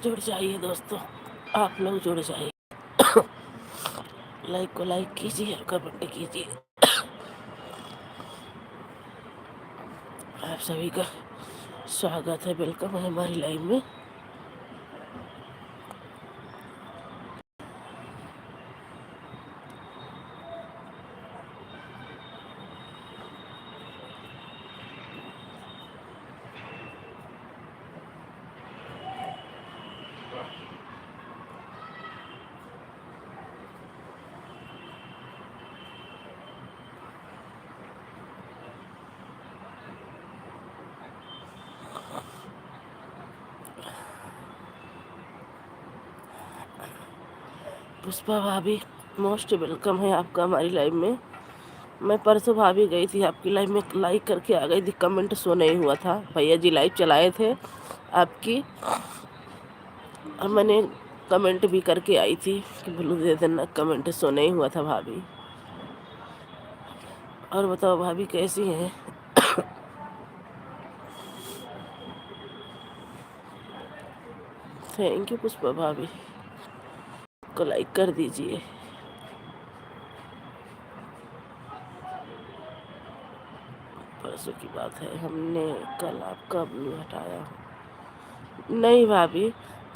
जुड़ जाइए दोस्तों, आप लोग जुड़ जाइए। लाइक को लाइक कीजिए और कमेंट कीजिए। आप सभी का स्वागत है, वेलकम है हमारी लाइव में। पुष्पा भाभी मोस्ट वेलकम है आपका हमारी लाइव में। मैं परसों भाभी गई थी आपकी लाइव में, लाइक करके आ गई थी, कमेंट शो नहीं हुआ था। भैया जी लाइव चलाए थे आपकी और मैंने कमेंट भी करके आई थी कि ब्लू दे देना, कमेंट शो नहीं हुआ था भाभी। और बताओ भाभी कैसी हैं? थैंक यू पुष्पा भाभी, को लाइक कर दीजिए। परसों की बात है, हमने कल आपका ब्लू हटाया। नहीं भाभी,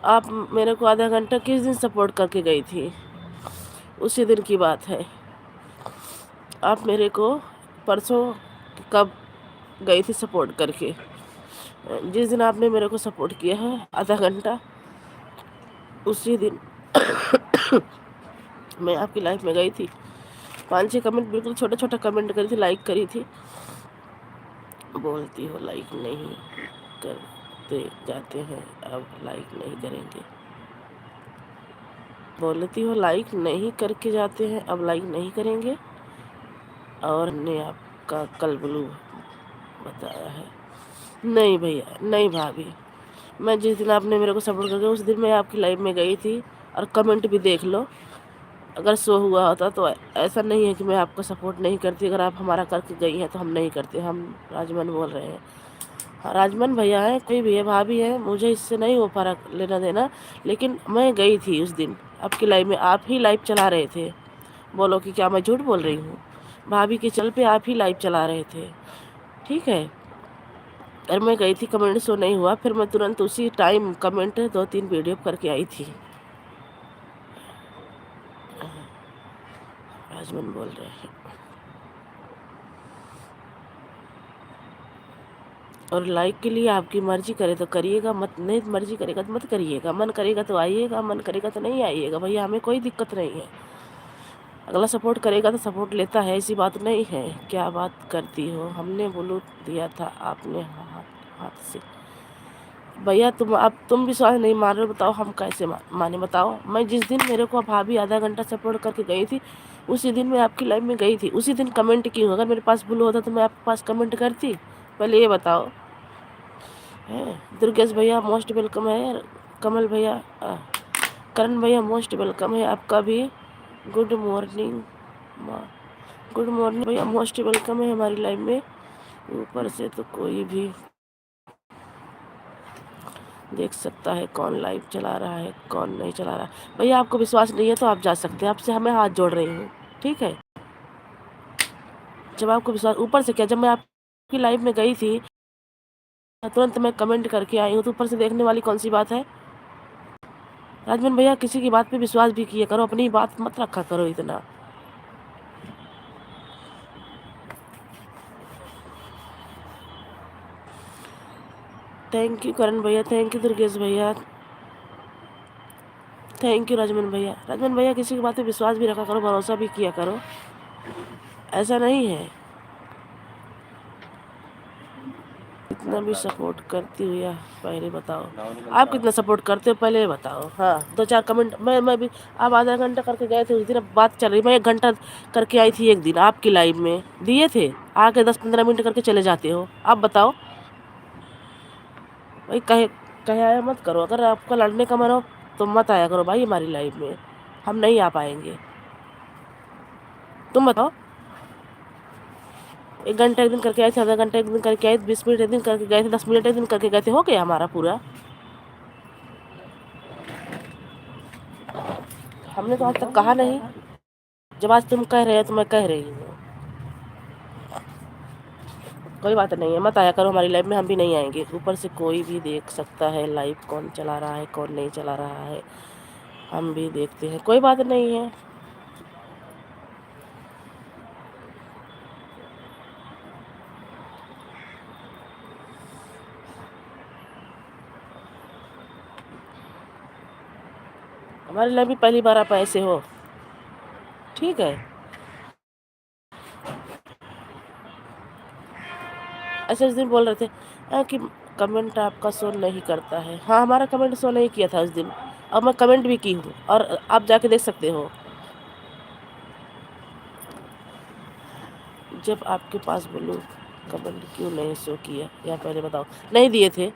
आप मेरे को आधा घंटा किस दिन सपोर्ट करके गई थी? उसी दिन की बात है। आप मेरे को परसों कब गई थी सपोर्ट करके? जिस दिन आपने मेरे को सपोर्ट किया है आधा घंटा, उसी दिन मैं आपकी लाइफ में गई थी। 5-6 कमेंट, बिल्कुल छोटा छोटा कमेंट करी थी, लाइक करी थी। बोलती हो लाइक नहीं करते जाते हैं, अब लाइक नहीं करेंगे। बोलती हो लाइक नहीं करके जाते हैं, अब लाइक नहीं करेंगे। और ने आपका कल ब्लू बताया है। नहीं भैया, नहीं भाभी, मैं जिस दिन आपने मेरे को सपोर्ट करके उस दिन मैं आपकी लाइव में गई थी। और कमेंट भी देख लो, अगर शो हुआ होता तो। ऐसा नहीं है कि मैं आपको सपोर्ट नहीं करती, अगर आप हमारा करके गई हैं तो हम नहीं करते। हम राजमन बोल रहे हैं। हाँ, राजमन भैया हैं, कोई भी है, भाभी है, मुझे इससे नहीं वो फर्क लेना देना। लेकिन मैं गई थी उस दिन आपकी लाइव में, आप ही लाइव चला रहे थे। बोलो कि क्या मैं झूठ बोल रही हूँ? भाभी के चल पे आप ही लाइव चला रहे थे, ठीक है। और मैं गई थी, कमेंट शो नहीं हुआ, फिर मैं तुरंत उसी टाइम कमेंट 2-3 वीडियो करके आई थी। राजमन बोल रहे हैं। और लाइक के लिए आपकी मर्जी करे तो करिएगा, मत नहीं मर्जी करेगा तो मत करिएगा। मन करेगा तो आइएगा, मन करेगा तो नहीं आइएगा भैया, हमें कोई दिक्कत नहीं है। अगला सपोर्ट करेगा तो सपोर्ट लेता है, ऐसी बात नहीं है। क्या बात करती हो, हमने ब्लू दिया था, आपने हाथ से। भैया तुम विश्वास नहीं मान रहे हो, बताओ हम कैसे माने? बताओ, मैं जिस दिन मेरे को भाभी आधा घंटा सपोर्ट करके गई थी, उसी दिन मैं आपकी लाइव में गई थी, उसी दिन कमेंट की हूँ। अगर मेरे पास ब्लू होता तो मैं आपके पास कमेंट करती? पहले ये बताओ। है दुर्गेश भैया मोस्ट वेलकम है। कमल भैया, करण भैया मोस्ट वेलकम है आपका भी। गुड मॉर्निंग, गुड मॉर्निंग भैया, मोस्ट वेलकम है हमारी लाइव में। ऊपर से तो कोई भी देख सकता है कौन लाइव चला रहा है, कौन नहीं चला रहा। भैया आपको विश्वास नहीं है तो आप जा सकते हैं, आपसे हमें हाथ जोड़ रही हूँ, ठीक है। जब आपको विश्वास, ऊपर से क्या, जब मैं आपकी लाइव में गई थी तुरंत मैं कमेंट करके आई हूँ, तो ऊपर से देखने वाली कौन सी बात है? राजमन भैया, किसी की बात पे विश्वास भी किया करो, अपनी बात मत रखा करो इतना। थैंक यू करण भैया, थैंक यू दुर्गेश भैया, थैंक यू राजमन भैया। राजमन भैया, किसी की बात पे विश्वास भी रखा करो, भरोसा भी किया करो, ऐसा नहीं है। कितना भी सपोर्ट करती हो या पहले बताओ, आप कितना सपोर्ट करते हो पहले ये बताओ। हाँ, 2-4 कमेंट, मैं भी, आप आधा घंटा करके गए थे उस दिन, अब बात चल रही। मैं 1 घंटा करके आई थी एक दिन आपकी लाइव में, दिए थे, आके 10-15 मिनट करके चले जाते हो। आप बताओ भाई, कहे कहे आया मत करो। अगर आपका लड़ने का मन हो तो मत आया करो भाई हमारी लाइव में, हम नहीं आ पाएंगे। तुम बताओ, 1 घंटा एक दिन करके आए थे, आधा घंटा एक दिन करके आए थे, 20 मिनट एक दिन करके गए थे, 10 मिनट एक दिन करके गए थे, हो गया हमारा पूरा। हमने तो आज तक कहा नहीं। जब आज तुम कह रहे हो तो मैं कह रही हूँ। कोई बात नहीं है, मत आया करो हमारी लाइफ में, हम भी नहीं आएंगे। ऊपर से कोई भी देख सकता है लाइव, कौन चला रहा है कौन नहीं चला रहा है, हम भी देखते हैं, कोई बात नहीं है। हमारी लाइफ में पहली बार आप ऐसे हो, ठीक है। ऐसे उस दिन बोल रहे थे कि कमेंट आपका शो नहीं करता है। हाँ, हमारा कमेंट शो नहीं किया था उस दिन, और मैं कमेंट भी की हूँ, और आप जाके देख सकते हो। जब आपके पास बोलूँ कमेंट क्यों नहीं शो किया, या पहले बताओ। नहीं दिए थे,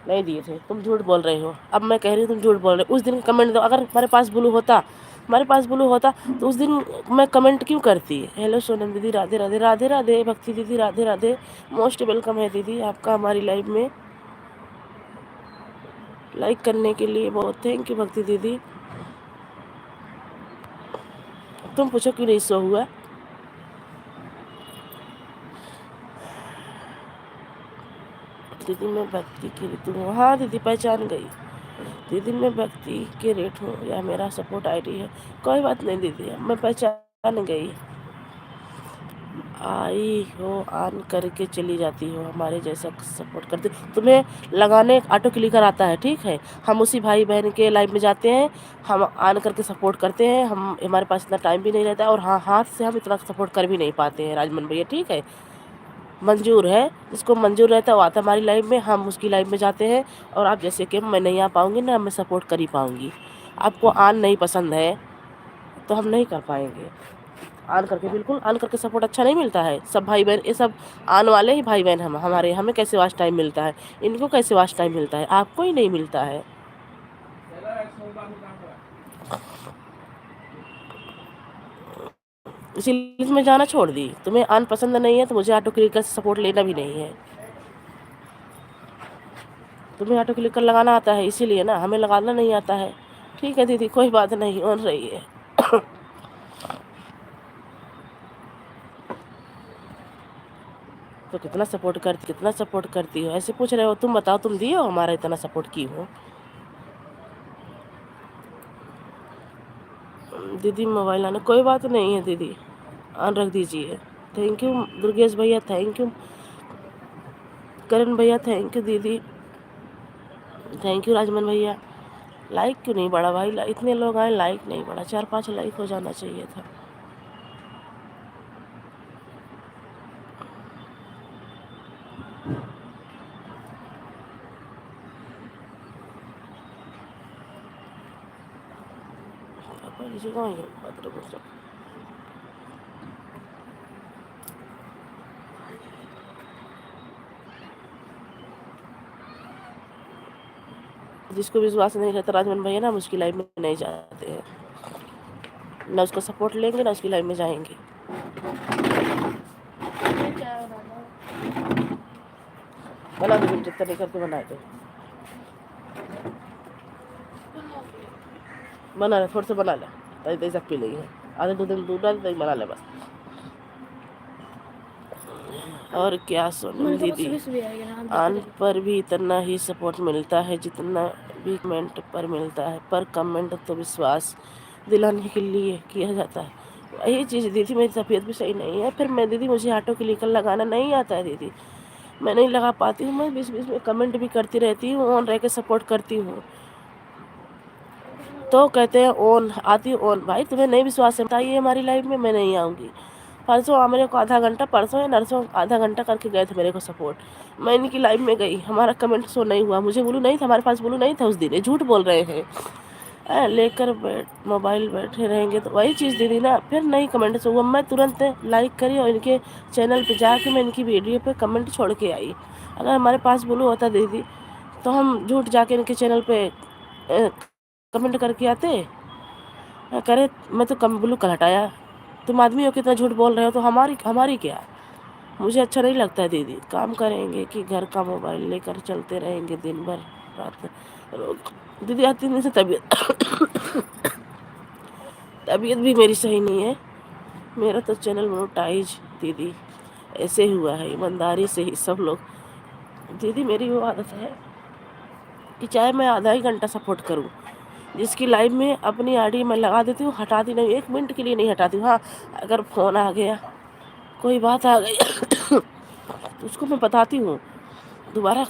नहीं दिए थे, तुम झूठ बोल रहे हो। अब मैं कह रही हूँ तुम झूठ बोल रहे हो। उस दिन कमेंट दो, अगर हमारे पास ब्लू होता, हमारे पास ब्लू होता तो उस दिन मैं कमेंट क्यों करती। हेलो सोनम दीदी, राधे राधे। राधे राधे भक्ति दीदी, राधे राधे। मोस्ट वेलकम है दीदी आपका हमारी लाइफ में। लाइक करने के लिए बहुत थैंक यू भक्ति दीदी। तुम पूछो क्यों नहीं शो हुआ। दीदी मैं भक्ति की ऋतु हूँ। हाँ दीदी पहचान गई। दीदी मैं भक्ति के रेट हूँ, या मेरा सपोर्ट आईडी है। कोई बात नहीं दीदी, मैं पहचान गई। आई हो ऑन करके चली जाती हो, हमारे जैसा सपोर्ट करते। तुम्हें लगाने ऑटो क्लिकर आता है, ठीक है। हम उसी भाई बहन के लाइव में जाते हैं, हम ऑन करके सपोर्ट करते हैं। हम हमारे पास इतना टाइम भी नहीं रहता है, और हाँ, हाथ से हम इतना सपोर्ट कर भी नहीं पाते हैं राजमन भैया, ठीक है। मंजूर है, जिसको मंजूर रहता है वो आता है हमारी लाइफ में, हम उसकी लाइफ में जाते हैं। और आप जैसे कि मैं नहीं आ पाऊँगी ना, मैं सपोर्ट कर ही पाऊँगी। आपको ऑन नहीं पसंद है तो हम नहीं कर पाएंगे। ऑन करके, बिल्कुल ऑन करके सपोर्ट अच्छा नहीं मिलता है। सब भाई बहन, ये सब आने वाले ही भाई बहन हम हमारे, हमें कैसे वाच टाइम मिलता है, इनको कैसे वाच टाइम मिलता है, आपको ही नहीं मिलता है। इसीलिए मैं जाना छोड़ दी। तुम्हें ऑन पसंद नहीं है तो मुझे ऑटो क्लिकर से सपोर्ट लेना भी नहीं है। तुम्हें ऑटो क्लिकर लगाना आता है इसीलिए ना, हमें लगाना नहीं आता है। ठीक है दीदी, कोई बात नहीं, ऑन रही है। तो कितना सपोर्ट करती हो, ऐसे पूछ रहे हो। तुम बताओ, तुम दिए हो हमारा इतना सपोर्ट की हो। दीदी मोबाइल आना, कोई बात नहीं है दीदी, ऑन रख दीजिए। थैंक यू दुर्गेश भैया, थैंक यू करण भैया, थैंक यू दीदी, थैंक यू राजमन भैया। लाइक क्यों नहीं बढ़ा भाई, इतने लोग आए, लाइक नहीं बढ़ा। 4-5 लाइक हो जाना चाहिए था। जिसको विश्वास नहीं रहता राजमन भैया ना, हम उसकी लाइफ में नहीं जाते हैं, ना उसका सपोर्ट लेंगे ना उसकी लाइफ में जाएंगे। बना दो, जितना नहीं करके बना दो। बना ले, थोड़ा सा बना ले, तभी सब पी लेगी। आधे 2 दिन दूध डाल, तभी बना ले बस। और क्या सोनम दीदी, ऑन पर भी इतना ही सपोर्ट मिलता है जितना भी कमेंट पर मिलता है, पर कमेंट तो विश्वास दिलाने के लिए किया जाता है। वही चीज़ दीदी, मेरी तबीयत भी सही नहीं है। फिर मैं दीदी, मुझे ऑटो क्लिकर लगाना नहीं आता है दीदी, मैं नहीं लगा पाती हूँ। मैं बीच बीच में कमेंट भी करती रहती हूँ, ऑन रह के सपोर्ट करती हूँ। तो कहते हैं ऑन आती हूँ ऑन। भाई तुम्हें नहीं विश्वास है, बताइए हमारी लाइफ में, मैं नहीं आऊँगी। परसों मेरे को आधा घंटा, परसों या नरसों आधा घंटा करके गए थे मेरे को सपोर्ट। मैं इनकी लाइफ में गई, हमारा कमेंट शो नहीं हुआ। मुझे ब्लू नहीं था, हमारे पास ब्लू नहीं था उस दिन, ये झूठ बोल रहे हैं। लेकर मोबाइल बैठे रहेंगे तो वही चीज़ दीदी ना, फिर नहीं कमेंट शो हुआ। मैं तुरंत लाइक करी और इनके चैनल पे जाके मैं इनकी वीडियो पे कमेंट छोड़ के आई। अगर हमारे पास ब्लू होता दीदी तो हम झूठ जाके इनके चैनल पे कमेंट करके आते। करे मैं तो कम ब्लू कल हटाया। तुम आदमी हो, कितना झूठ बोल रहे हो, तो हमारी क्या। मुझे अच्छा नहीं लगता है दीदी। काम करेंगे कि घर का मोबाइल लेकर चलते रहेंगे दिन भर रात। दीदी आज 3 दिन से तबीयत तबीयत भी मेरी सही नहीं है। मेरा तो चैनल मोनेटाइज दीदी ऐसे हुआ है, ईमानदारी से ही सब लोग। दीदी मेरी वो आदत है कि चाहे मैं आधा ही घंटा सपोर्ट करूं, जिसकी लाइव में अपनी आईडी मैं लगा देती हूँ, हटाती नहीं, 1 मिनट के लिए नहीं हटाती हूँ। हाँ, अगर फ़ोन आ गया, कोई बात आ गई तो उसको मैं बताती हूँ। दोबारा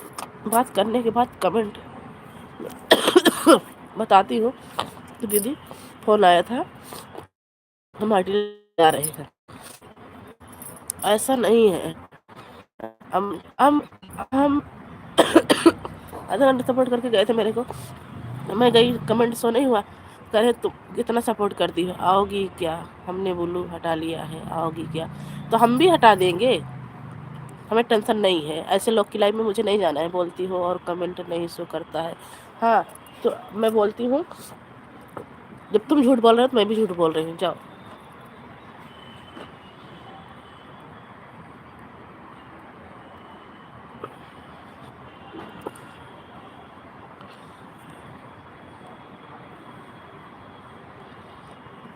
बात करने के बाद कमेंट बताती हूँ कि दीदी फ़ोन आया था, हम आईडी लगा रहे थे। ऐसा नहीं है। हम आधा घंटा सपोर्ट करके गए थे मेरे को। मैं गई, कमेंट सो नहीं हुआ, कह रहे तुम कितना सपोर्ट करती हो, आओगी क्या? हमने बोलू हटा लिया है, आओगी क्या? तो हम भी हटा देंगे, हमें टेंशन नहीं है। ऐसे लोग की लाइफ में मुझे नहीं जाना है। बोलती हो और कमेंट नहीं शो करता है। हाँ, तो मैं बोलती हूँ, जब तुम झूठ बोल रहे हो तो मैं भी झूठ बोल रही हूँ। जाओ।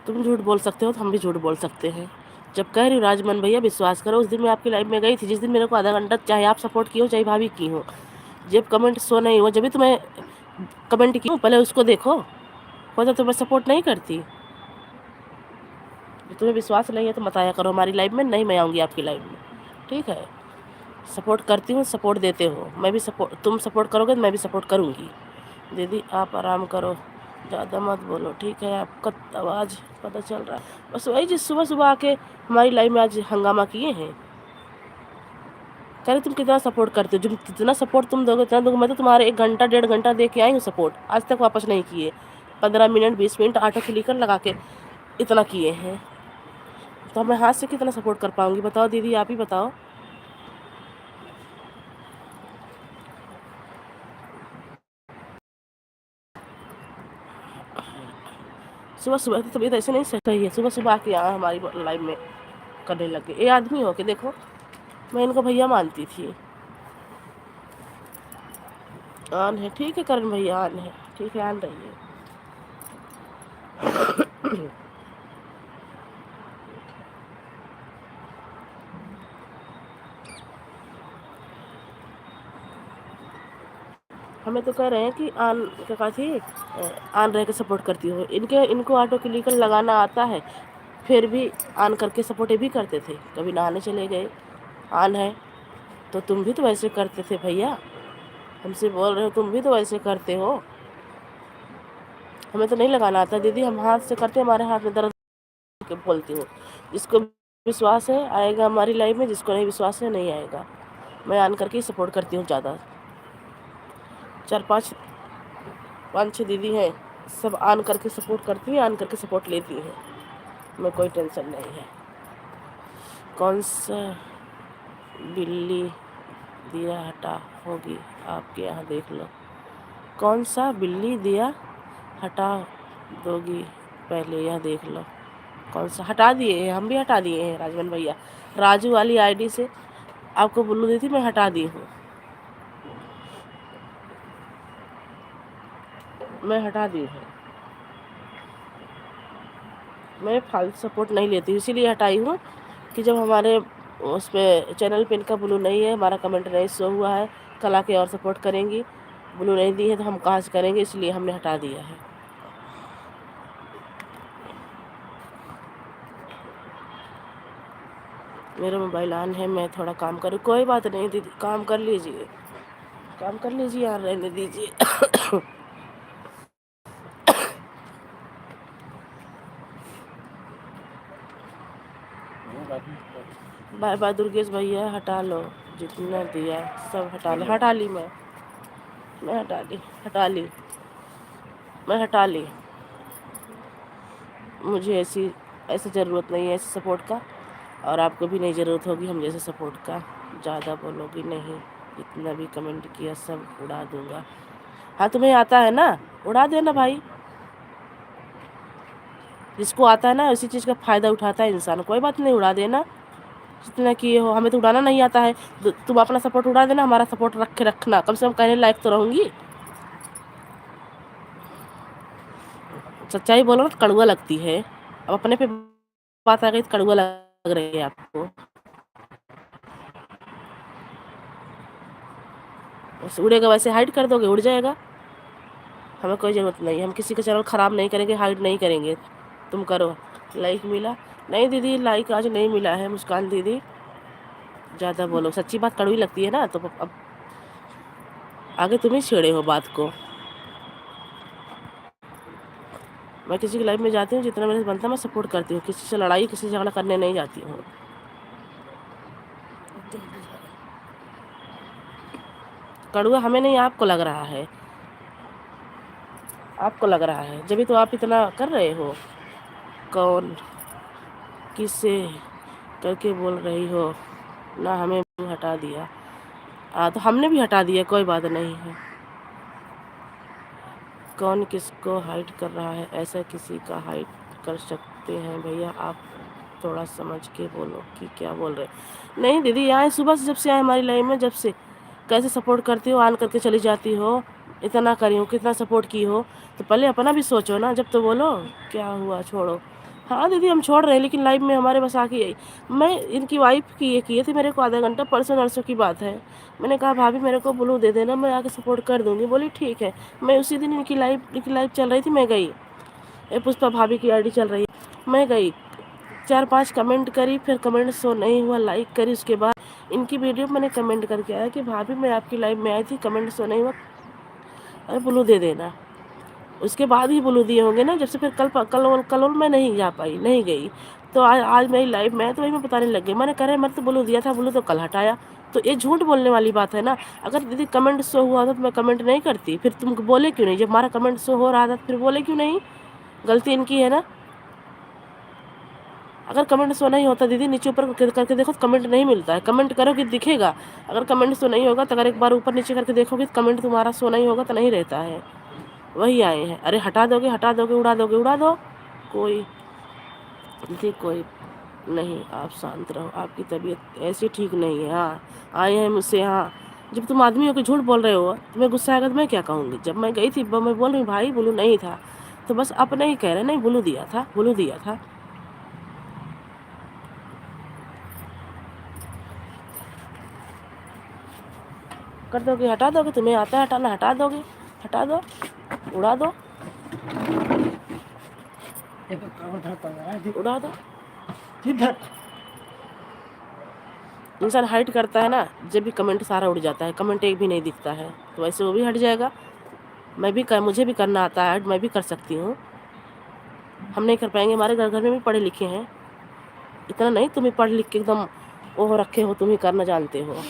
तुम झूठ बोल सकते हो तो हम भी झूठ बोल सकते हैं। जब कह रही हूँ राजमन भैया विश्वास करो, उस दिन मैं आपकी लाइफ में गई थी, जिस दिन मेरे को आधा घंटा चाहे आप सपोर्ट की हो चाहे भाभी की हो, जब कमेंट शो नहीं हुआ, जब भी तुम्हें कमेंट की, पहले उसको देखो। हो तो मैं सपोर्ट नहीं करती। तुम्हें विश्वास नहीं है तो मत आया करो हमारी लाइफ में, नहीं मैं आऊँगी आपकी लाइफ में, ठीक है? सपोर्ट करती हूँ, सपोर्ट देते हो, मैं भी सपोर्ट, तुम सपोर्ट करोगे तो मैं भी सपोर्ट करूँगी। दीदी आप आराम करो, ज़्यादा मत बोलो, ठीक है? आपका आवाज़ पता चल रहा है। बस वही जिस सुबह सुबह आके हमारी लाइफ में आज हंगामा किए हैं। कह रहे तुम कितना सपोर्ट करते हो, जो जितना सपोर्ट तुम दोगे उतना दोगे। मैं तो तुम्हारे 1 घंटा 1.5 घंटा दे के आई हूँ सपोर्ट, आज तक वापस नहीं किए। 15 मिनट 20 मिनट ऑटो क्लिकर लगा के इतना किए हैं, तो मैं हाथ से कितना सपोर्ट कर पाऊँगी? बताओ दीदी, आप ही बताओ। सुबह सुबह तो तबीयत ऐसे नहीं सही है, सुबह सुबह आके यहाँ हमारी लाइफ में करने लगे। ये आदमी हो के देखो, मैं इनको भैया मानती थी। आन है, ठीक है करण भैया, आन है, ठीक है, आन रही है। हमें तो कह रहे हैं कि आन क्या कहा थी, आन रह के सपोर्ट करती हो। इनको ऑटो क्लिकर लगाना आता है, फिर भी आन करके सपोर्ट ये भी करते थे। कभी नहाने चले गए, आन है, तो तुम भी तो वैसे करते थे भैया। हमसे बोल रहे हो, तुम भी तो वैसे करते हो। हमें तो नहीं लगाना आता दीदी, हम हाथ से करते, हमारे हाथ में दर्द के बोलती हूँ। जिसको विश्वास है आएगा हमारी लाइफ में, जिसको नहीं विश्वास है नहीं आएगा। मैं आन करके ही सपोर्ट करती हूँ ज़्यादा। 4 5 5 6 दीदी हैं, सब आन करके सपोर्ट करती हैं, आन करके सपोर्ट लेती हैं। मैं कोई टेंशन नहीं है। कौन सा बिल्ली दिया हटा होगी आपके यहाँ, देख लो। कौन सा बिल्ली दिया हटा दोगी पहले यह देख लो। कौन सा हटा दिए हैं? हम भी हटा दिए हैं राजवन भैया। राजू वाली आईडी से आपको बुल्लू दी थी, मैं हटा दी हूँ, मैं हटा दी हूँ। मैं फालतू सपोर्ट नहीं लेती हूँ, इसीलिए हटाई हूँ कि जब हमारे उस पर चैनल पे इनका ब्लू नहीं है, हमारा कमेंट नहीं शो हुआ है, कल आके और सपोर्ट करेंगी। ब्लू नहीं दी है तो हम कहाँ से करेंगे, इसलिए हमने हटा दिया है। मेरा मोबाइल ऑन है, मैं थोड़ा काम करूँ। कोई बात नहीं दीदी, काम कर लीजिए, काम कर लीजिए, यहाँ रहने दीजिए। बाय बाय दुर्गेश भैया, हटा लो जितना दिया सब हटा लो। हटा ली मैं हटा ली, हटा ली, मैं हटा ली। मुझे ऐसी ज़रूरत नहीं है ऐसे सपोर्ट का, और आपको भी नहीं ज़रूरत होगी हम जैसे सपोर्ट का। ज़्यादा बोलोगी नहीं, जितना भी कमेंट किया सब उड़ा दूँगा। हाँ, तुम्हें आता है ना, उड़ा देना भाई। जिसको आता है ना उसी चीज़ का फ़ायदा उठाता है इंसान। कोई बात नहीं, उड़ा देना जितना किए हो। हमें तो उड़ाना नहीं आता है, तुम अपना सपोर्ट उड़ा देना, हमारा सपोर्ट रख के रखना, कम से कम कहने लायक तो रहूँगी। सच्चाई बोलो ना तो कड़वा लगती है। अब अपने पे बात आ गई तो कड़वा लग रही है आपको। बस उड़ेगा वैसे हाइड कर दोगे, उड़ जाएगा। हमें कोई ज़रूरत नहीं, हम किसी का चैनल ख़राब नहीं करेंगे, हाइड नहीं करेंगे। तुम करो। लाइक मिला? नहीं दीदी, लाइक आज नहीं मिला है मुस्कान दीदी। ज़्यादा बोलो, सच्ची बात कड़वी लगती है ना, तो अब आगे तुम ही छेड़े हो बात को। मैं किसी की लाइफ में जाती हूँ, जितना मेरे से बनता है मैं सपोर्ट करती हूँ, किसी से लड़ाई किसी से झगड़ा करने नहीं जाती हूँ। कड़वा हमें नहीं, आपको लग रहा है, आपको लग रहा है, जब भी तो आप इतना कर रहे हो। कौन किससे करके बोल रही हो ना, हमें हटा दिया। तो हमने भी हटा दिया, कोई बात नहीं है। कौन किसको हाइड कर रहा है, ऐसा किसी का हाइड कर सकते हैं भैया, आप थोड़ा समझ के बोलो कि क्या बोल रहे। नहीं दीदी, आए सुबह से, जब से आए हमारी लाइफ में, जब से कैसे सपोर्ट करती हो, ऑन करके चली जाती हो, इतना करी हो, कितना सपोर्ट की हो, तो पहले अपना भी सोचो ना, जब तो बोलो क्या हुआ छोड़ो। हाँ दीदी हम छोड़ रहे हैं, लेकिन लाइफ में हमारे बस आके यही, मैं इनकी वाइफ की ये किए थे मेरे को आधा घंटा, परसों नरसों की बात है। मैंने कहा भाभी मेरे को ब्लू दे देना, मैं आके सपोर्ट कर दूँगी। बोली ठीक है। मैं उसी दिन इनकी लाइफ चल रही थी, मैं गई। ए पुष्पा भाभी की आईडी चल रही है, मैं गई, 4-5 कमेंट करी, फिर कमेंट शो नहीं हुआ, लाइक करी, उसके बाद इनकी वीडियो मैंने कमेंट करके आया कि भाभी मैं आपकी लाइव में आई थी, कमेंट शो नहीं हुआ, अरे ब्लू दे देना। उसके बाद ही ब्लू दिए होंगे ना, जब से फिर कल मैं नहीं जा पाई, नहीं गई। तो आज मेरी लाइफ में, तो वही मैं बताने लग गई, मैंने कहा मैं तो ब्लू दिया था, ब्लू तो कल हटाया। तो ये झूठ बोलने वाली बात है ना। अगर दीदी कमेंट शो हुआ था तो मैं कमेंट नहीं करती, फिर तुम बोले क्यों नहीं, जब हमारा कमेंट शो हो रहा था फिर बोले क्यों नहीं। गलती इनकी है ना। अगर कमेंट शो नहीं होता दीदी, नीचे ऊपर करके देखो तो कमेंट नहीं मिलता है, कमेंट करोगे दिखेगा। अगर कमेंट शो नहीं होगा तो अगर एक बार ऊपर नीचे करके देखोगे तो कमेंट तुम्हारा शो नहीं होगा तो नहीं रहता है। वही आए हैं, अरे हटा दोगे हटा दोगे, उड़ा दोगे उड़ा दो, कोई दीदी कोई नहीं, आप शांत रहो, आपकी तबीयत ऐसी ठीक नहीं है। हाँ आए हैं मुझसे, हाँ जब तुम आदमी हो के झूठ बोल रहे हो, तुम्हें गुस्सा आएगा तो मैं क्या कहूँगी। जब मैं गई थी मैं बोल रही हूँ भाई ब्लू नहीं था, तो बस अपने ही कह रहे नहीं ब्लू दिया था, ब्लू दिया था। कर दोगे हटा दोगे, तुम्हें आता है हटाना, हटा दोगे, हटा दो, उड़ा दो, उड़ा दो। इंसान हाइड करता है ना, जब भी कमेंट सारा उड़ जाता है, कमेंट एक भी नहीं दिखता है, तो वैसे वो भी हट जाएगा। मुझे भी करना आता है, मैं भी कर सकती हूँ। हम नहीं कर पाएंगे, हमारे घर में भी पढ़े लिखे हैं, इतना नहीं तुम ही पढ़ लिख के एकदम वो रखे हो, तुम ही करना जानते हो।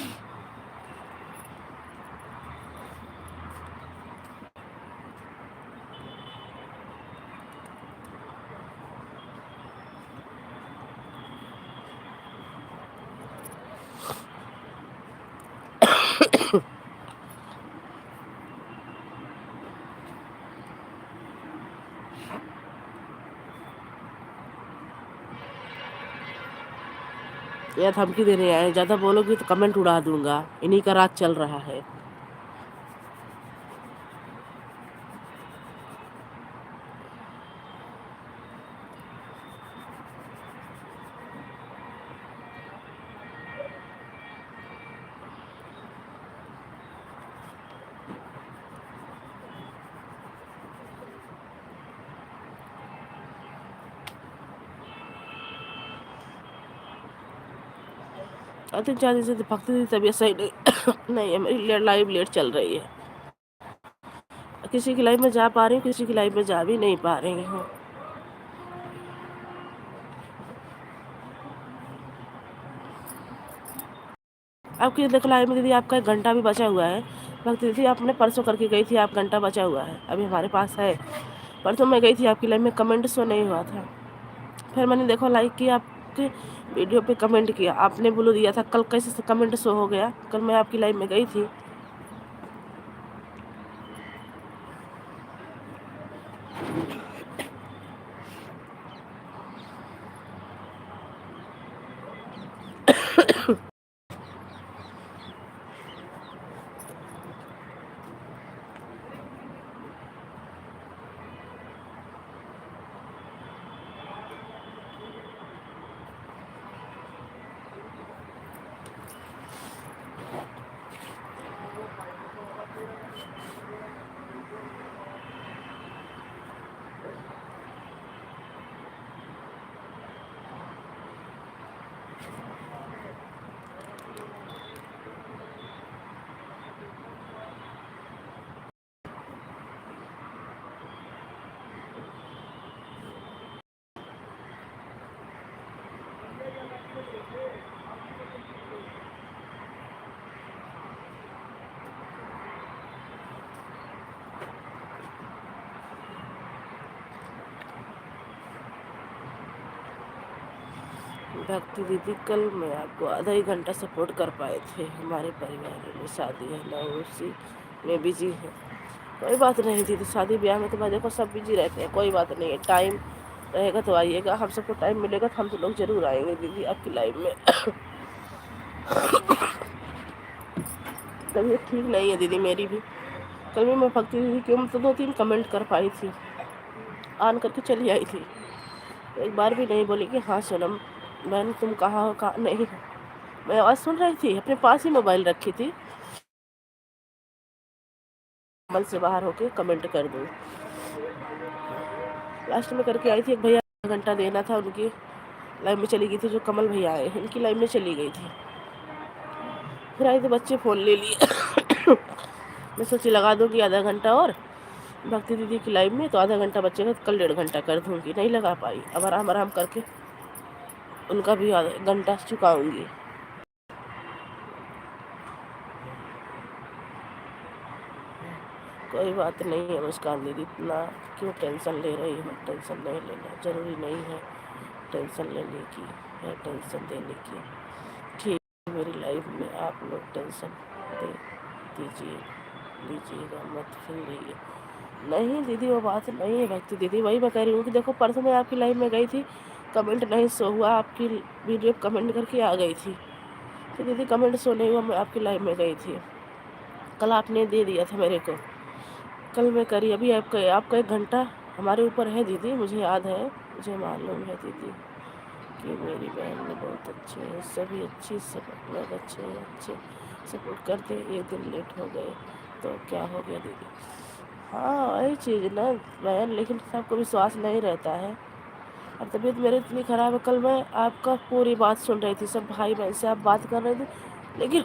या धमकी देने आए, ज़्यादा बोलोगी तो कमेंट उड़ा दूंगा, इन्हीं का राज चल रहा है। तीन 4 दिन से भक्ति दी तबीयत सही नहीं नहीं है, मेरी लाइव लेट चल रही है, किसी की लाइफ में जा पा रही हूँ, किसी की लाइफ में जा भी नहीं पा रही हूँ। आपकी देखो लाइव में दीदी आपका 1 घंटा भी बचा हुआ है। भक्ति दीदी आपने परसों करके गई थी, आप घंटा बचा हुआ है अभी हमारे पास है। परसों मैं गई थी आपकी लाइव में, कमेंट शो नहीं हुआ था, फिर मैंने देखो लाइक किया, आपके वीडियो पे कमेंट किया, आपने ब्लू दिया था। कल कैसे कमेंट शो हो गया, कल मैं आपकी लाइव में गई थी। भक्ति दीदी, कल मैं आपको आधा ही घंटा सपोर्ट कर पाए थे। हमारे परिवार में शादी है ना, उसी में बिजी है। कोई बात नहीं दीदी, शादी ब्याह में तो मैं देखो सब बिजी रहते हैं, कोई बात नहीं है। टाइम रहेगा तो आइएगा, हम सबको टाइम मिलेगा तो हम तो लोग जरूर आएंगे दीदी आपकी लाइफ में। तबीयत ठीक नहीं है दीदी मेरी भी। कल भी मैं भक्ति दीदी क्यों तो 2-3 कमेंट कर पाई थी, ऑन करके चली आई थी। एक बार भी नहीं बोली कि हाँ सोनम बहन तुम कहाँ हो, कहाँ नहीं हो। मैं आवाज़ सुन रही थी, अपने पास ही मोबाइल रखी थी, मन से बाहर होके कमेंट कर दूँ। लास्ट में करके आई थी, एक भैया आधा घंटा देना था, उनकी लाइव में चली गई थी, जो कमल भैया आए उनकी लाइव में चली गई थी। फिर आई तो बच्चे फ़ोन ले लिए। मैं सोची लगा दूँगी आधा घंटा और भक्ति दीदी की लाइव में, तो आधा घंटा बच्चे का कल 1.5 घंटा कर दूँगी। नहीं लगा पाई, अब आराम आराम करके उनका भी आधा घंटा चुकाऊँगी। कोई बात नहीं है मुस्कान दीदी, इतना क्यों टेंशन ले रही हो। टेंशन नहीं लेना, ज़रूरी नहीं है टेंशन लेने की या टेंशन देने की। ठीक है, मेरी लाइफ में आप लोग टेंशन दे दीजिए लीजिएगा मत, फिर रहिए। नहीं दीदी वो बात नहीं है भक्ति दीदी, वही मैं कह रही हूँ कि देखो परसों मैं आपकी लाइव में गई थी, कमेंट नहीं शो हुआ, आपकी वीडियो कमेंट करके आ गई थी, तो दीदी कमेंट शो नहीं हुआ, मैं आपकी लाइव में गई थी। कल आपने दे दिया था मेरे को, कल मैं करी। अभी आपका 1 घंटा हमारे ऊपर है दीदी, मुझे याद है, मुझे मालूम है दीदी कि मेरी बहन ने बहुत अच्छे हैं, सभी अच्छी, सब लोग अच्छे हैं, अच्छे सपोर्ट करते। एक दिन लेट हो गए तो क्या हो गया दीदी। हाँ वही चीज़ ना बहन, लेकिन सबको विश्वास नहीं रहता है। और तबीयत मेरी इतनी ख़राब है, कल मैं आपका पूरी बात सुन रही थी, सब भाई बहन से आप बात कर रहे थे, लेकिन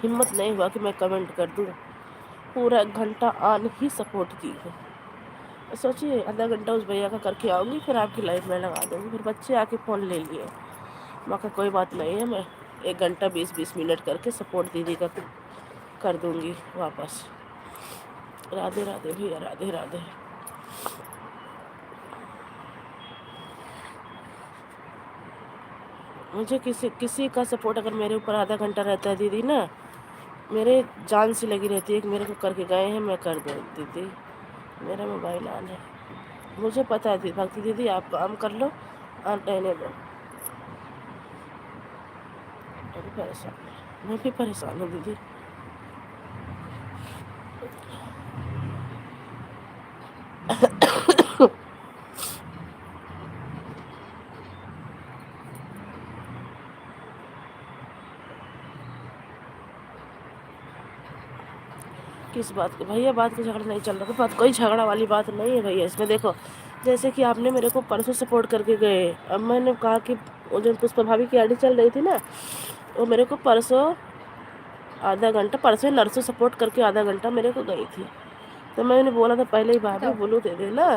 हिम्मत नहीं हुआ कि मैं कमेंट कर दूँ। पूरा 1 घंटा ऑन ही सपोर्ट की है। सोचिए आधा घंटा उस भैया का करके आऊँगी, फिर आपकी लाइफ में लगा दूँगी। फिर बच्चे आके फ़ोन ले लिए, मैं कहा कोई बात नहीं है, मैं 1 घंटा 20-20 मिनट करके सपोर्ट दीदी का कर दूँगी वापस। राधे राधे भैया, राधे राधे। मुझे किसी का सपोर्ट अगर मेरे ऊपर आधा घंटा रहता है दीदी ना, मेरे जान से लगी रहती है कि मेरे को करके गए हैं, मैं कर दूँ दीदी। मेरा मोबाइल ऑन है, मुझे पता है भक्ति दीदी, आप काम कर लो और रहने दो। परेशान, मैं भी परेशान हूँ दीदी। किस बात की भैया, बात का झगड़ा नहीं चल रहा, बात कोई झगड़ा वाली बात नहीं है भैया इसमें। देखो जैसे कि आपने मेरे को परसों सपोर्ट करके गए, अब मैंने कहा कि वो जो पुष्पा भाभी की आईडी चल रही थी ना, वो मेरे को परसों आधा घंटा, परसों नर्सों सपोर्ट करके आधा घंटा मेरे को गई थी, तो मैंने बोला था पहले ही भाभी ब्लू दे देना,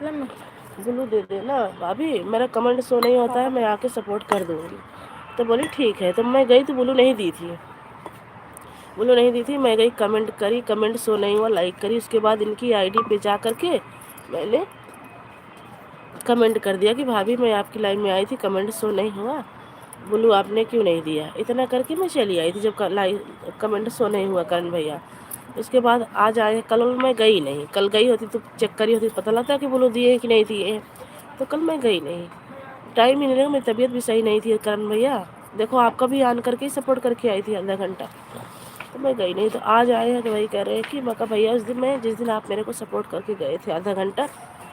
ब्लू दे देना भाभी, मेरा कमेंट शो नहीं होता है, मैं आके सपोर्ट कर दूँगी। तो बोली ठीक है, तो मैं गई तो ब्लू नहीं दी थी, ब्लू नहीं दी थी, मैं गई कमेंट करी, कमेंट शो नहीं हुआ, लाइक करी, उसके बाद इनकी आईडी पे जा कर के मैंने कमेंट कर दिया कि भाभी मैं आपकी लाइन में आई थी, कमेंट शो नहीं हुआ, ब्लू आपने क्यों नहीं दिया। इतना करके मैं चली आई थी जब कमेंट शो नहीं हुआ करण भैया। उसके बाद आज आए, कल मैं गई नहीं, कल गई होती तो चेक करी होती, पता लगता कि ब्लू दिए कि नहीं दिए, तो कल मैं गई नहीं, टाइम ही नहीं लगा, मेरी तबीयत भी सही नहीं थी करण भैया। देखो आपका भी ऑन करके ही सपोर्ट करके आई थी आधा घंटा, तो मैं गई नहीं। तो आज आए हैं तो वही कह रहे हैं कि मैं कहा भैया उस दिन मैं जिस दिन आप मेरे को सपोर्ट करके गए थे आधा घंटा,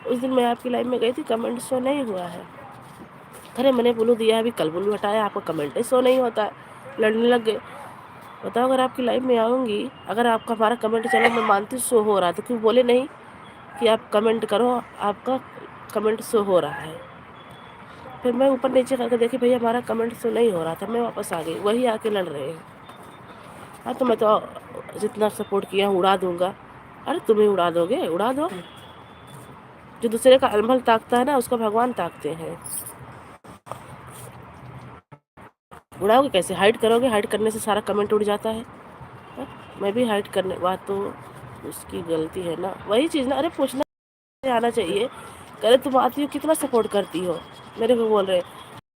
उस दिन मैं आपकी लाइफ में गई थी, कमेंट शो नहीं हुआ है। अरे मैंने ब्लू दिया है, अभी कल ब्लू हटाया, आपका कमेंट ही शो नहीं होता है, लड़ने लग गए। बताओ अगर आपकी लाइफ में आऊँगी, अगर आपका हमारा कमेंट चलो मैं मानती शो हो रहा, तो क्यों बोले नहीं कि आप कमेंट करो, आपका कमेंट शो हो रहा है। फिर मैं ऊपर नीचे करके देखी भैया हमारा कमेंट शो नहीं हो रहा था, मैं वापस आ गई, वही आके लड़ रहे हैं। हाँ तो मैं तो जितना सपोर्ट किया उड़ा दूंगा। अरे तुम्हें उड़ा दोगे, उड़ा दो, जो दूसरे का अनबल ताकता है ना, उसका भगवान ताकते हैं। उड़ाओगे कैसे, हाइड करोगे, हाइड करने से सारा कमेंट उड़ जाता है। मैं भी हाइड करने, बात तो उसकी गलती है ना, वही चीज़ ना। अरे पूछना आना चाहिए कह रहे तुम आती हो कितना सपोर्ट करती हो, मेरे को बोल रहे।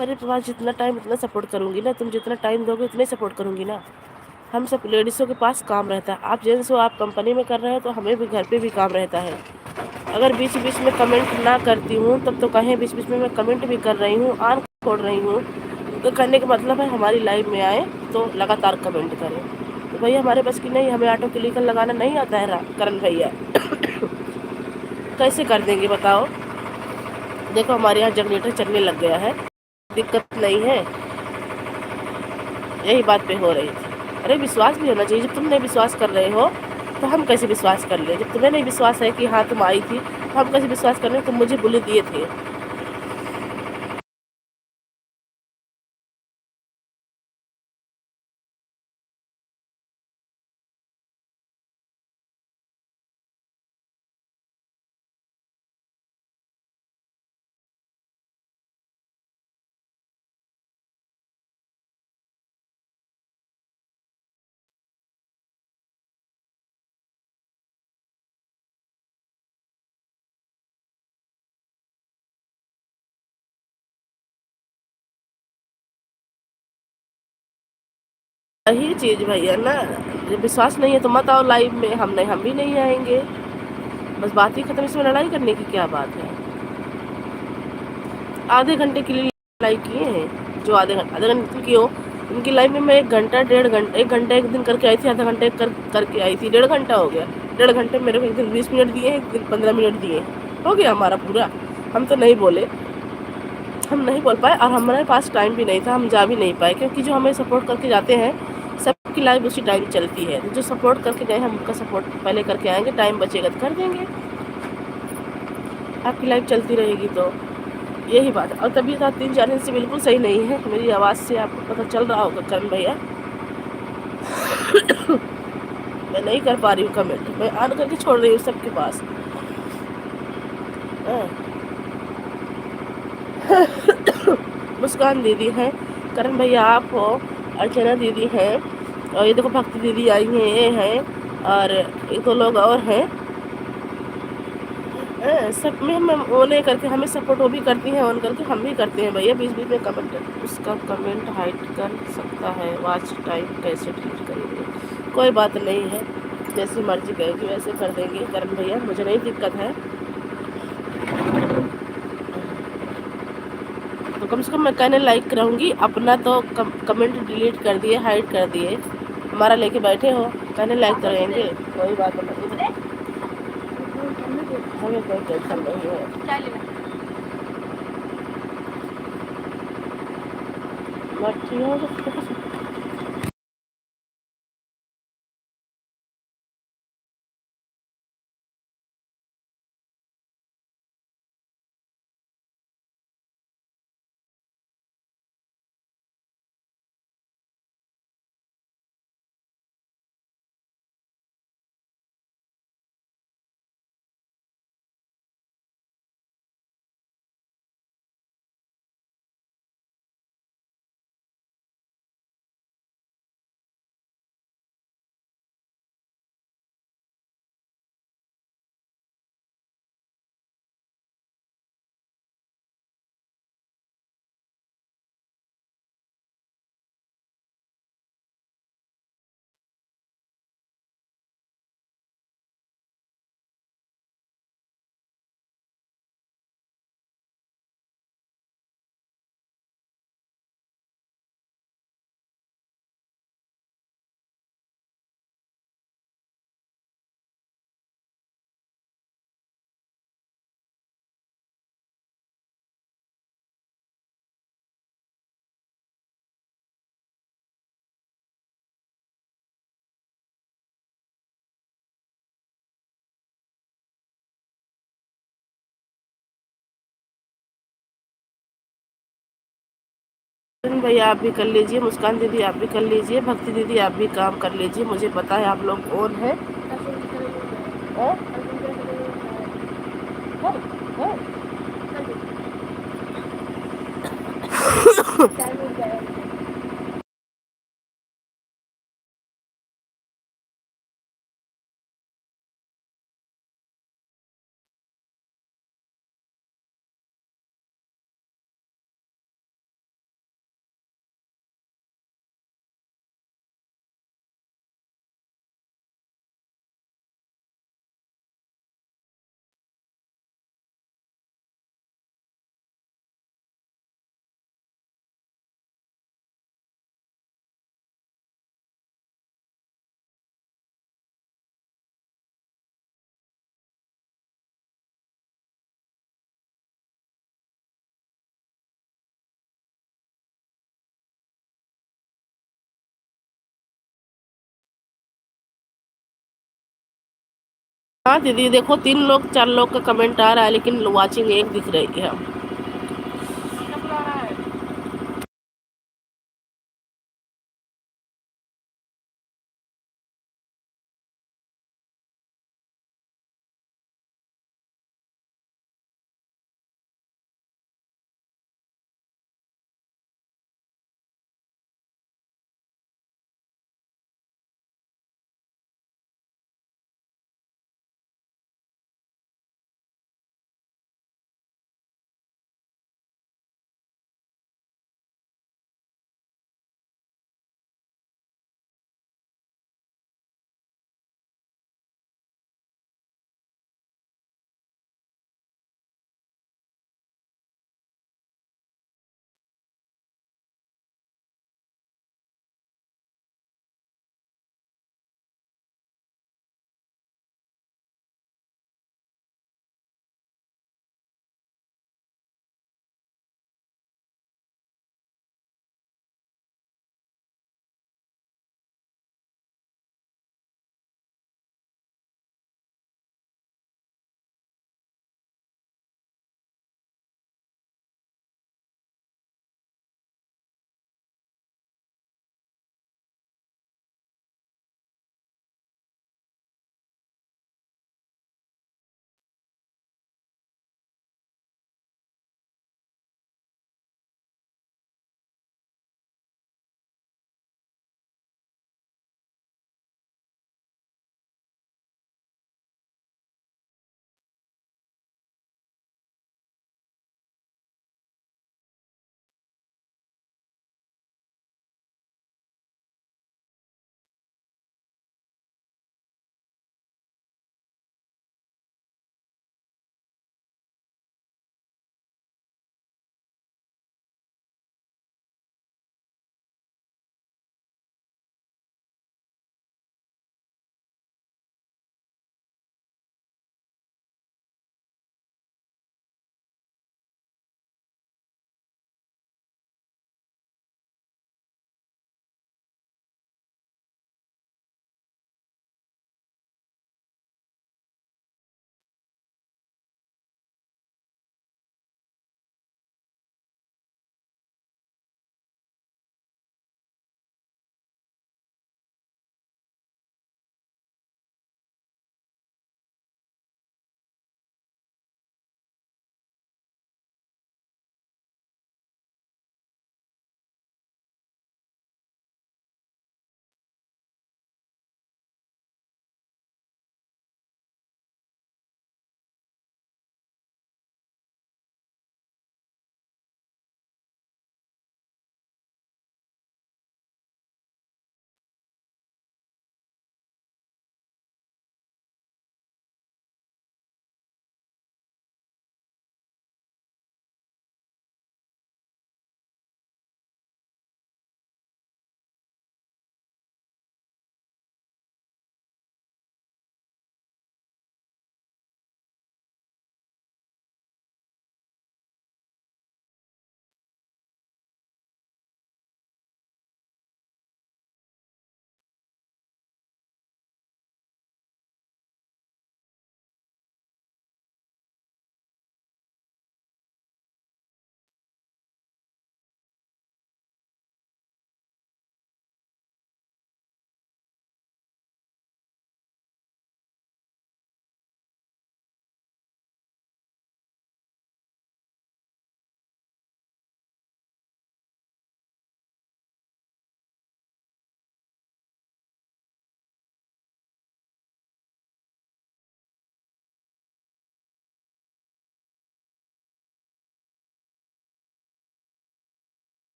मेरे पास जितना टाइम उतना सपोर्ट करूँगी ना, तुम जितना टाइम दोगे उतना ही सपोर्ट करूँगी ना। हम सब लेडीज़ों के पास काम रहता है, आप जेंट्स हो, आप कंपनी में कर रहे हो तो हमें भी घर पे भी काम रहता है। अगर बीच बीच में कमेंट ना करती हूँ तब तो कहें, बीच बीच में मैं कमेंट भी कर रही हूँ, आन छोड़ रही हूँ, तो करने का मतलब है हमारी लाइफ में आए तो लगातार कमेंट करें। तो भैया हमारे बस की नहीं, हमें ऑटो क्लिकर लगाना नहीं आता है करण भैया। कैसे कर देंगे बताओ। देखो हमारे यहाँ जनरेटर चलने लग गया है, दिक्कत नहीं है, यही बात पे हो रही थी। अरे विश्वास भी होना चाहिए, जब तुम नहीं विश्वास कर रहे हो तो हम कैसे विश्वास कर ले। जब तुम्हें नहीं विश्वास है कि हाँ तुम आई थी तो हम कैसे विश्वास कर रहे, तुम मुझे बुले दिए थे। यही चीज भैया ना, जब विश्वास नहीं है तो मत आओ लाइव में, हम भी नहीं आएंगे, बस बात ही खत्म। इसमें लड़ाई करने की क्या बात है। आधे घंटे के लिए लड़ाई किए हैं, जो आधे घंटे की हो। उनकी लाइफ में मैं 1 घंटा 1.5 घंटा, 1 घंटा एक दिन करके आई थी, आधा घंटे करके आई थी, 1.5 घंटा हो गया। 1.5 घंटे मेरे को एक दिन 20 मिनट दिए, एक दिन 15 मिनट दिए, हो गया हमारा पूरा। हम तो नहीं बोले, हम नहीं बोल पाए और हमारे पास टाइम भी नहीं था, हम जा भी नहीं पाए, क्योंकि जो हमें सपोर्ट करके जाते हैं सबकी लाइफ उसी टाइम चलती है। जो सपोर्ट करके गए हम उनका सपोर्ट पहले करके आएंगे, टाइम बचेगा तो कर देंगे, आपकी लाइफ चलती रहेगी तो यही बात है। और तबीयत आज 3-4 दिन से बिल्कुल सही नहीं है, मेरी आवाज़ से आपको पता चल रहा होगा करण भैया। मैं नहीं कर पा रही हूँ कमेंट, मैं ऑन करके छोड़ रही हूँ सबके पास। मुस्कान दीदी हैं, करण भैया आप हो, अर्चना दीदी हैं, और ये देखो भक्ति दीदी आई हैं, ये हैं, और एक दो लोग और हैं। सब में हम ऑन करके हमें सपोर्ट वो भी करती हैं, ऑन करके हम भी करते हैं भैया। बीच बीच में कमेंट, उसका कमेंट हाइड कर सकता है, वॉच टाइम कैसे ठीक करेंगे। कोई बात नहीं है, जैसी मर्जी कहेगी वैसे कर देंगे करण भैया, मुझे नहीं दिक्कत है। तो कम से कम मैं कहने लाइक रहूँगी, अपना तो कमेंट डिलीट कर दिए, हाइड कर दिए, हमारा लेके बैठे हो, कहने लाइक तो रहेंगे। कोई बात नहीं, हमें कोई टेंशन नहीं है। मर्जी हो भैया आप भी कर लीजिए, मुस्कान दीदी आप भी कर लीजिए, भक्ति दीदी आप भी काम कर लीजिए, मुझे पता है आप लोग ऑन है। हाँ दीदी देखो 3 लोग 4 लोग का कमेंट आ रहा है लेकिन वॉचिंग एक दिख रही है।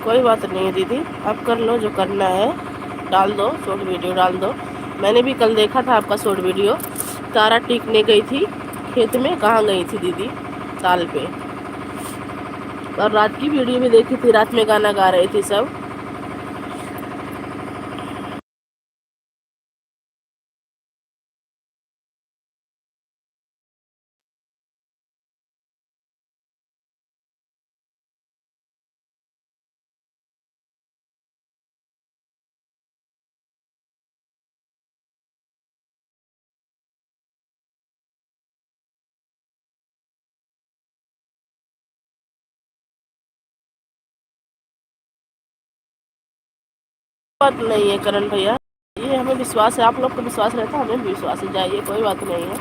कोई बात नहीं है दीदी, आप कर लो जो करना है, डाल दो शॉर्ट वीडियो डाल दो। मैंने भी कल देखा था आपका शॉर्ट वीडियो, तारा टीकने गई थी खेत में, कहाँ गई थी दीदी? ताल पे। और रात की वीडियो भी देखी थी, रात में गाना गा रही थी सब। बात नहीं है करण भैया, ये हमें विश्वास है, आप लोग को विश्वास रहता है, हमें भी विश्वास है। जाइए, कोई बात नहीं है,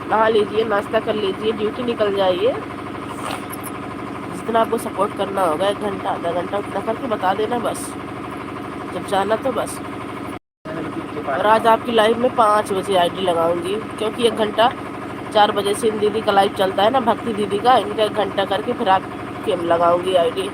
नहा लीजिए, नाश्ता कर लीजिए, ड्यूटी निकल जाइए। जितना आपको सपोर्ट करना होगा, 1 घंटा आधा घंटा उतना करके बता देना बस, जब जाना तो बस। और आज आपकी लाइव में 5 बजे आईडी लगाऊंगी, क्योंकि 1 घंटा 4 बजे से इन दीदी का लाइव चलता है ना, भक्ति दीदी का, इनका 1 घंटा करके फिर आपके लगाऊंगी आईडी।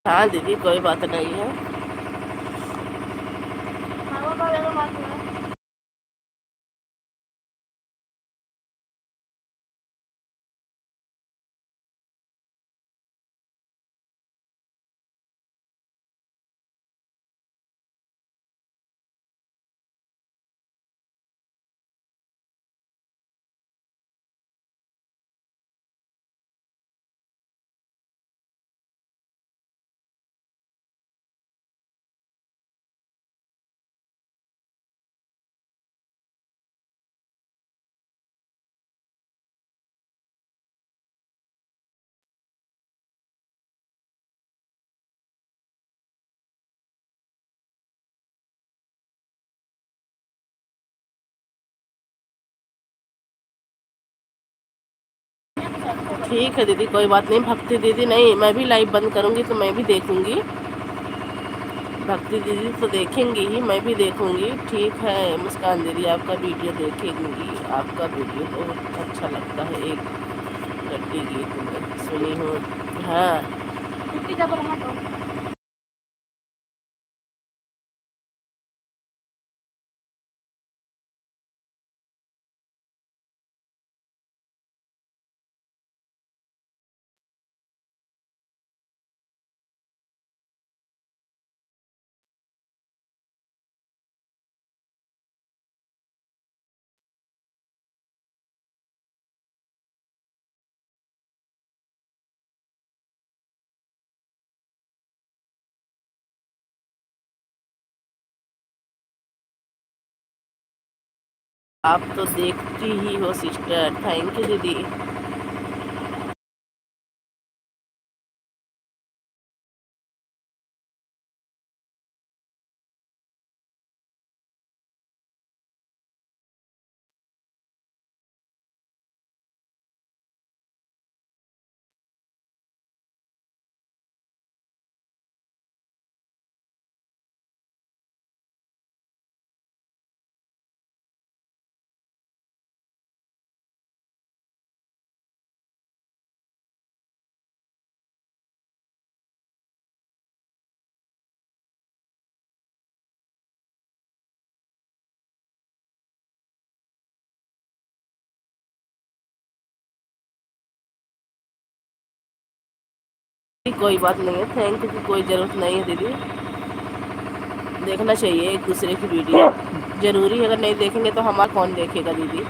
हाँ दीदी कोई बात नहीं है। ठीक है दीदी कोई बात नहीं। भक्ति दीदी नहीं, मैं भी लाइव बंद करूँगी तो मैं भी देखूँगी। भक्ति दीदी तो देखेंगी ही, मैं भी देखूँगी। ठीक है मुस्कान दीदी, आपका वीडियो देखेंगी। आपका वीडियो बहुत अच्छा लगता है। एक लड्डी गीत में सुनी हूँ। हाँ आप तो देखती ही हो सिस्टर। थैंक यू दीदी। कोई बात नहीं है, थैंक यू की कोई ज़रूरत नहीं है दीदी। देखना चाहिए एक दूसरे की वीडियो, ज़रूरी है। अगर नहीं देखेंगे तो हमारा कौन देखेगा दीदी।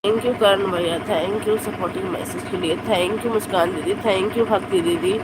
थैंक यू करण भैया, थैंक यू सपोर्टिंग मैसेज के लिए, थैंक यू मुस्कान दीदी, थैंक यू भक्ति दीदी।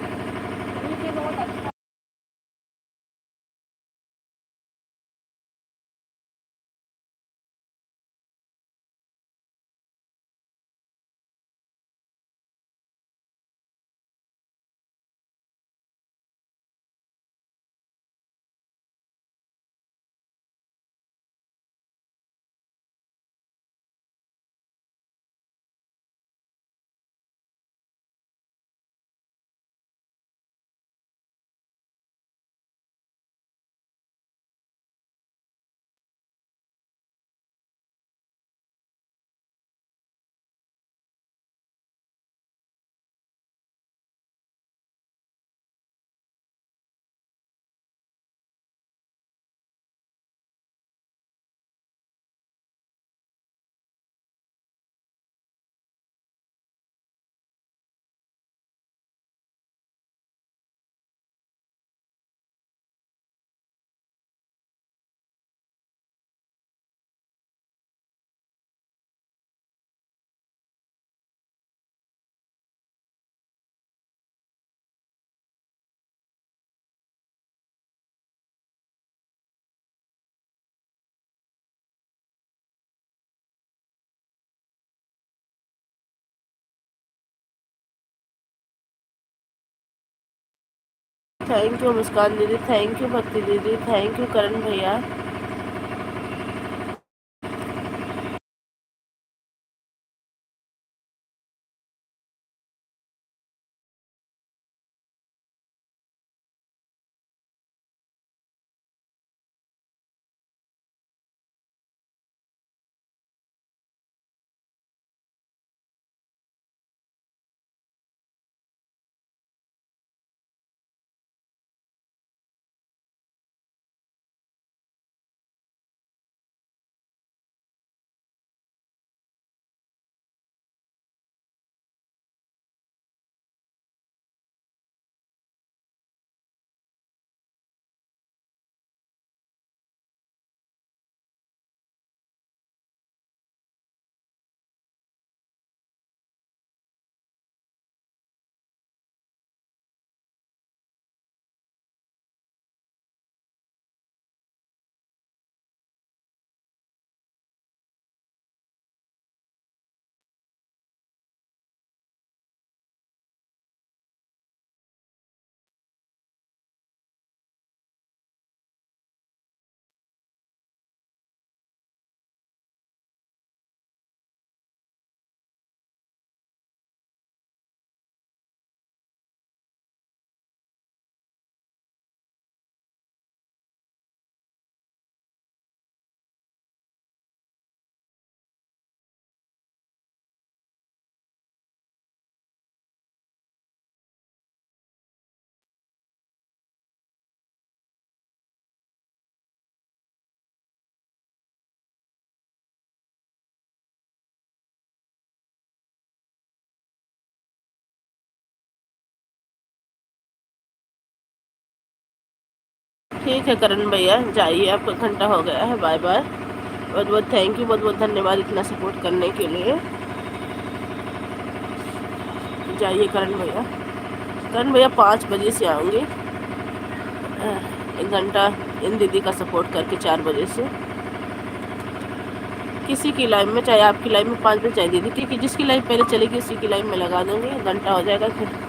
थैंक यू मुस्कान दीदी, थैंक यू भक्ति दीदी, थैंक यू करण भैया। ठीक है करण भैया, जाइए, आपका घंटा हो गया है, बाय बाय। बहुत बहुत थैंक यू, बहुत बहुत धन्यवाद इतना सपोर्ट करने के लिए। जाइए करण भैया। करण भैया 5 बजे से आऊँगी, 1 घंटा इन दीदी का सपोर्ट करके 4 बजे से किसी की लाइव में, चाहे आपकी लाइव में 5 बजे, चाहे दीदी की, जिसकी लाइव पहले चलेगी उसी की लाइव में लगा दूँगी, घंटा हो जाएगा फिर।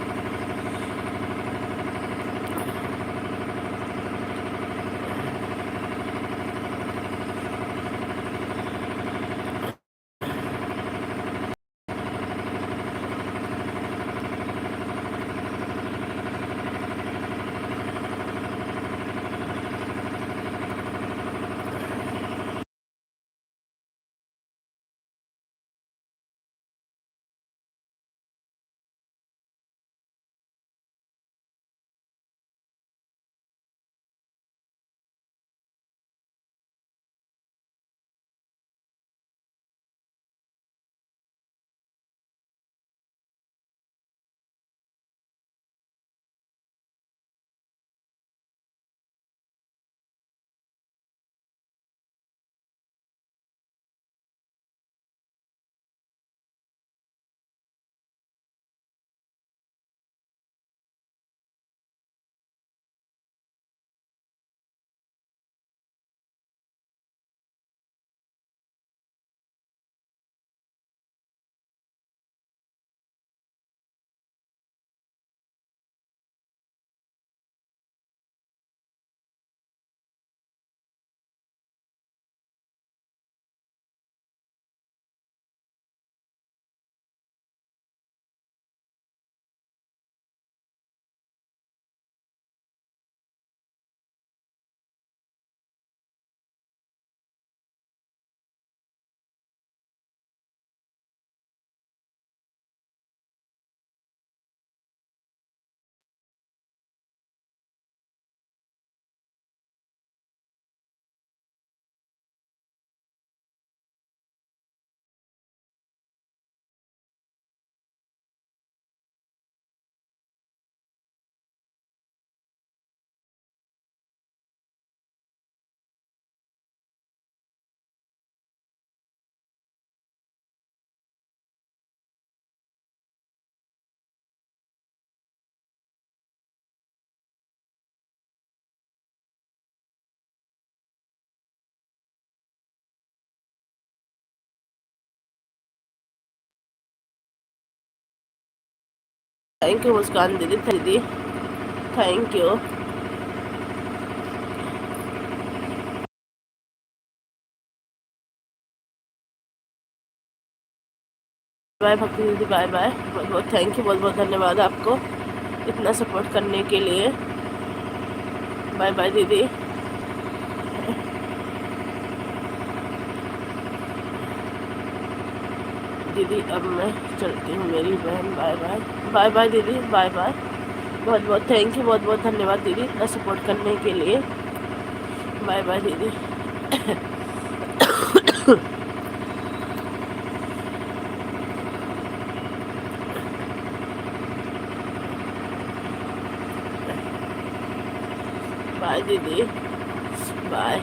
थैंक यू मुस्कान दीदी, दीदी थैंक यू। बाय भक्ति दीदी, बाय बाय। बहुत बहुत थैंक यू, बहुत बहुत धन्यवाद आपको इतना सपोर्ट करने के लिए। बाय बाय दीदी। दीदी अब मैं चलती हूँ मेरी बहन, बाय बाय। बाय बाय दीदी, बाय बाय। बहुत बहुत थैंक यू, बहुत बहुत धन्यवाद दीदी इतना सपोर्ट करने के लिए। बाय बाय दीदी। बाय दीदी, बाय।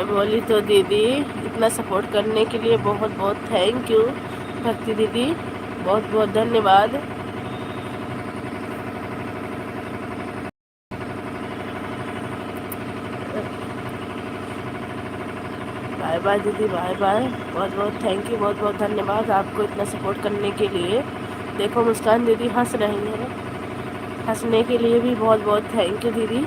बोली तो दीदी इतना सपोर्ट करने के लिए बहुत बहुत थैंक यू भक्ति दीदी, बहुत बहुत धन्यवाद। बाय बाय दीदी, बाय बाय। बहुत बहुत थैंक यू, बहुत बहुत धन्यवाद आपको इतना सपोर्ट करने के लिए। देखो मुस्कान दीदी हंस रही हैं, हंसने के लिए भी बहुत बहुत थैंक यू दीदी।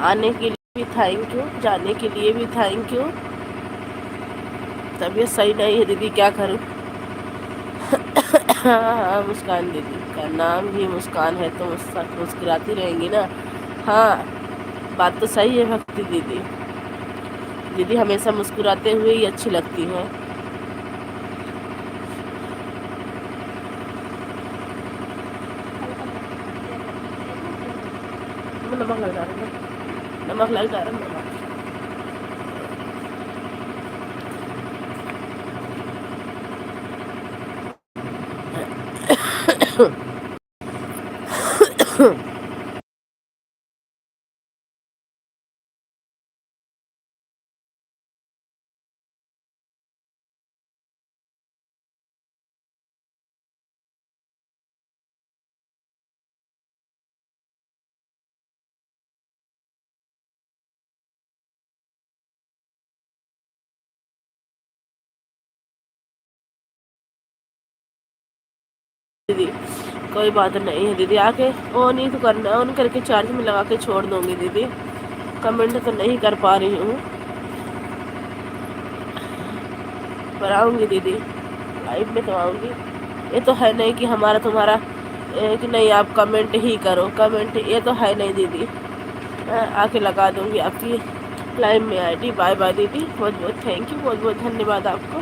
आने के लिए भी थैंक यू, जाने के लिए भी थैंक यू। तबीयत सही नहीं है दीदी, क्या करूँ। हाँ हाँ, मुस्कान दीदी का नाम ही मुस्कान है तो मुस्कुराती रहेंगी ना। हाँ, बात तो सही है भक्ति दीदी। दीदी हमेशा मुस्कुराते हुए ही अच्छी लगती हैं। नमक लग रहा है, नमक लग रहा है, नमक। दीदी कोई बात नहीं है दीदी, आके ऑन ही तो करना, ऑन करके चार्ज में लगा के छोड़ दूंगी दीदी। कमेंट तो नहीं कर पा रही हूँ, पर आऊँगी दीदी, लाइव में तो आऊँगी। ये तो है नहीं कि हमारा तुम्हारा कि नहीं आप कमेंट ही करो, कमेंट ये तो है नहीं दीदी। आके लगा दूँगी आपकी लाइव में आईडी। बाय बाय दीदी, बहुत बहुत थैंक यू, बहुत बहुत धन्यवाद आपको।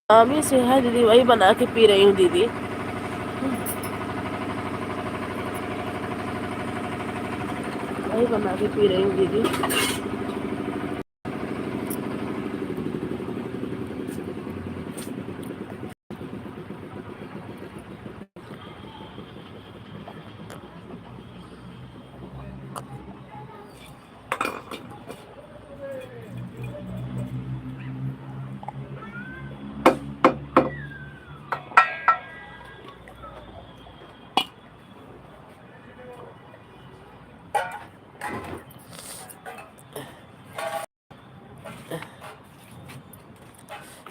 आमी से है दीदी, वही बना के पी रही हूँ दीदी। वही बना के पी रही हूँ दीदी।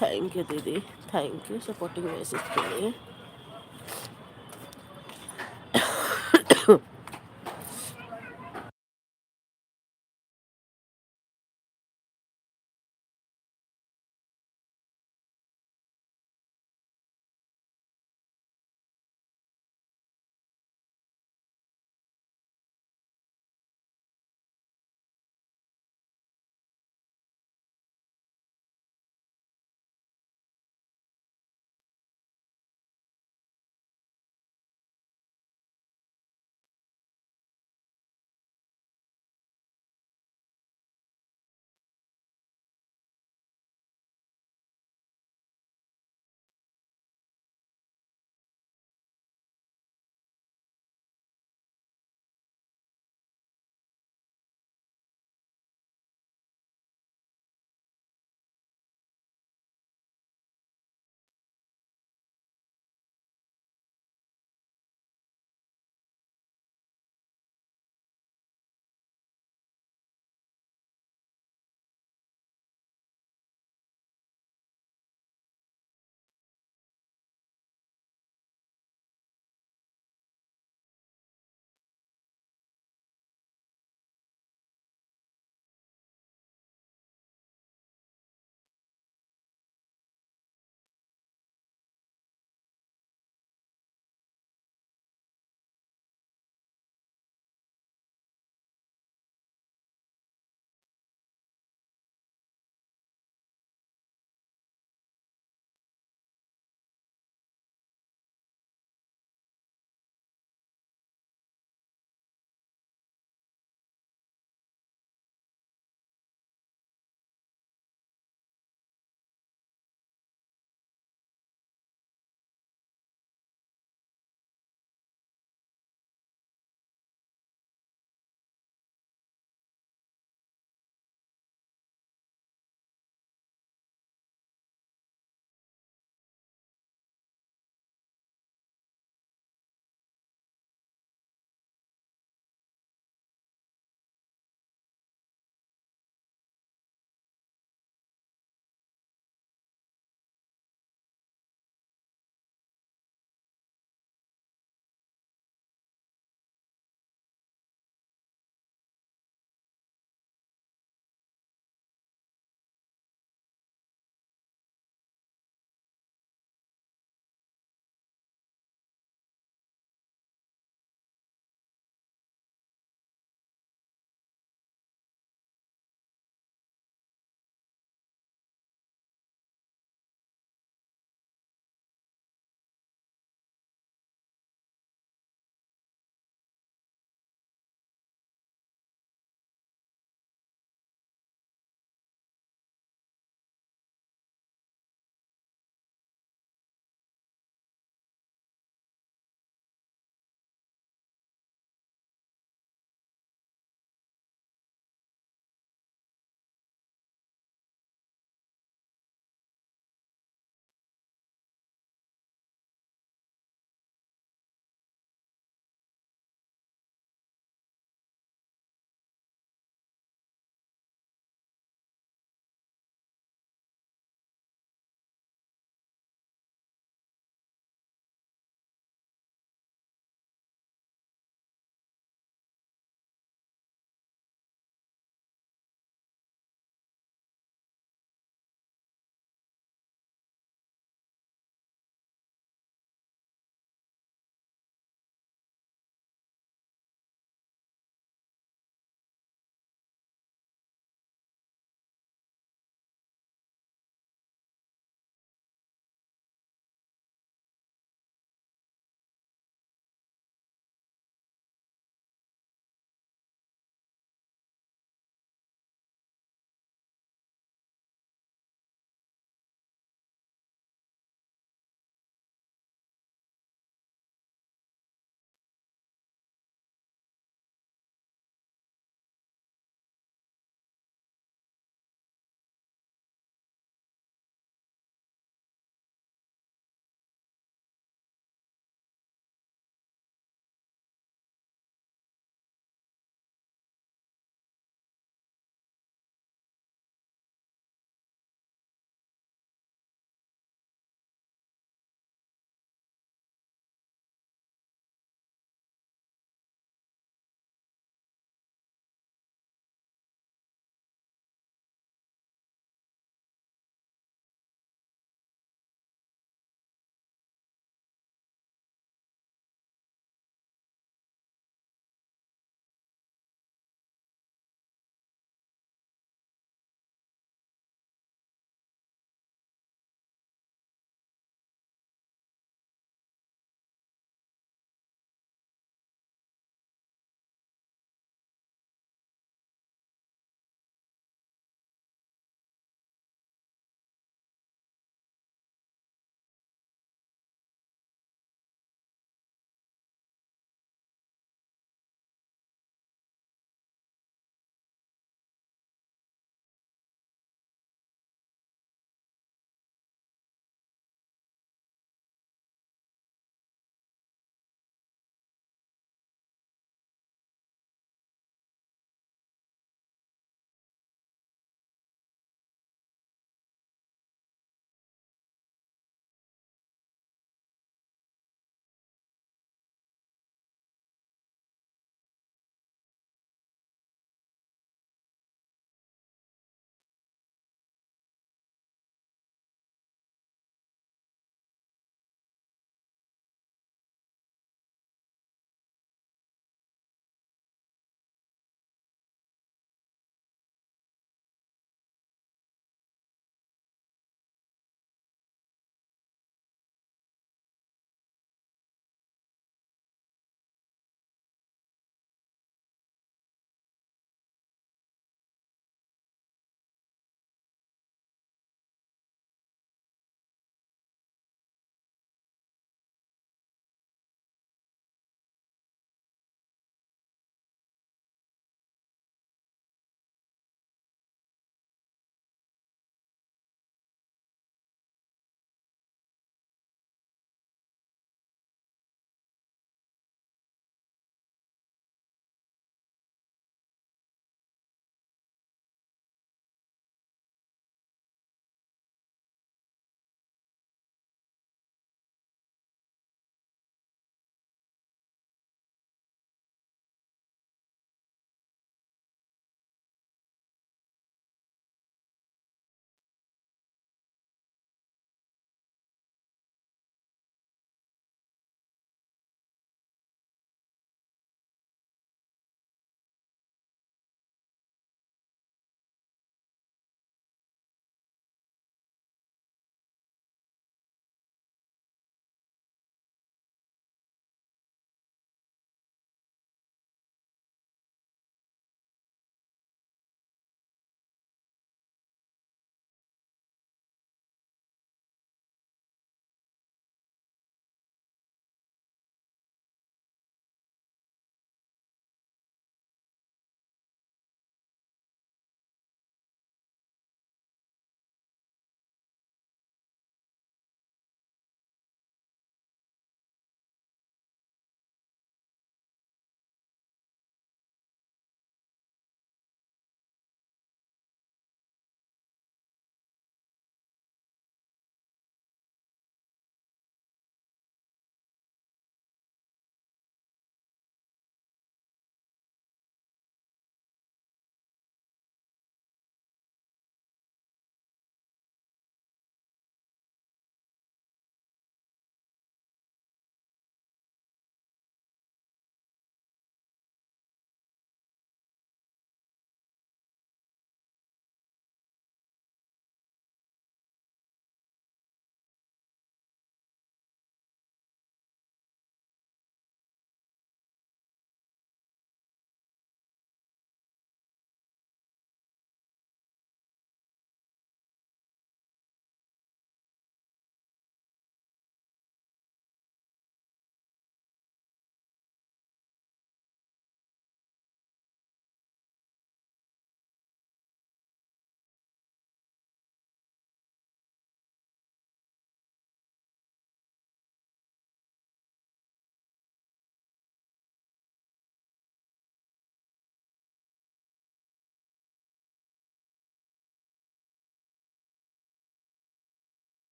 थैंक यू दीदी, थैंक यू सपोर्टिंग मैसेज के लिए।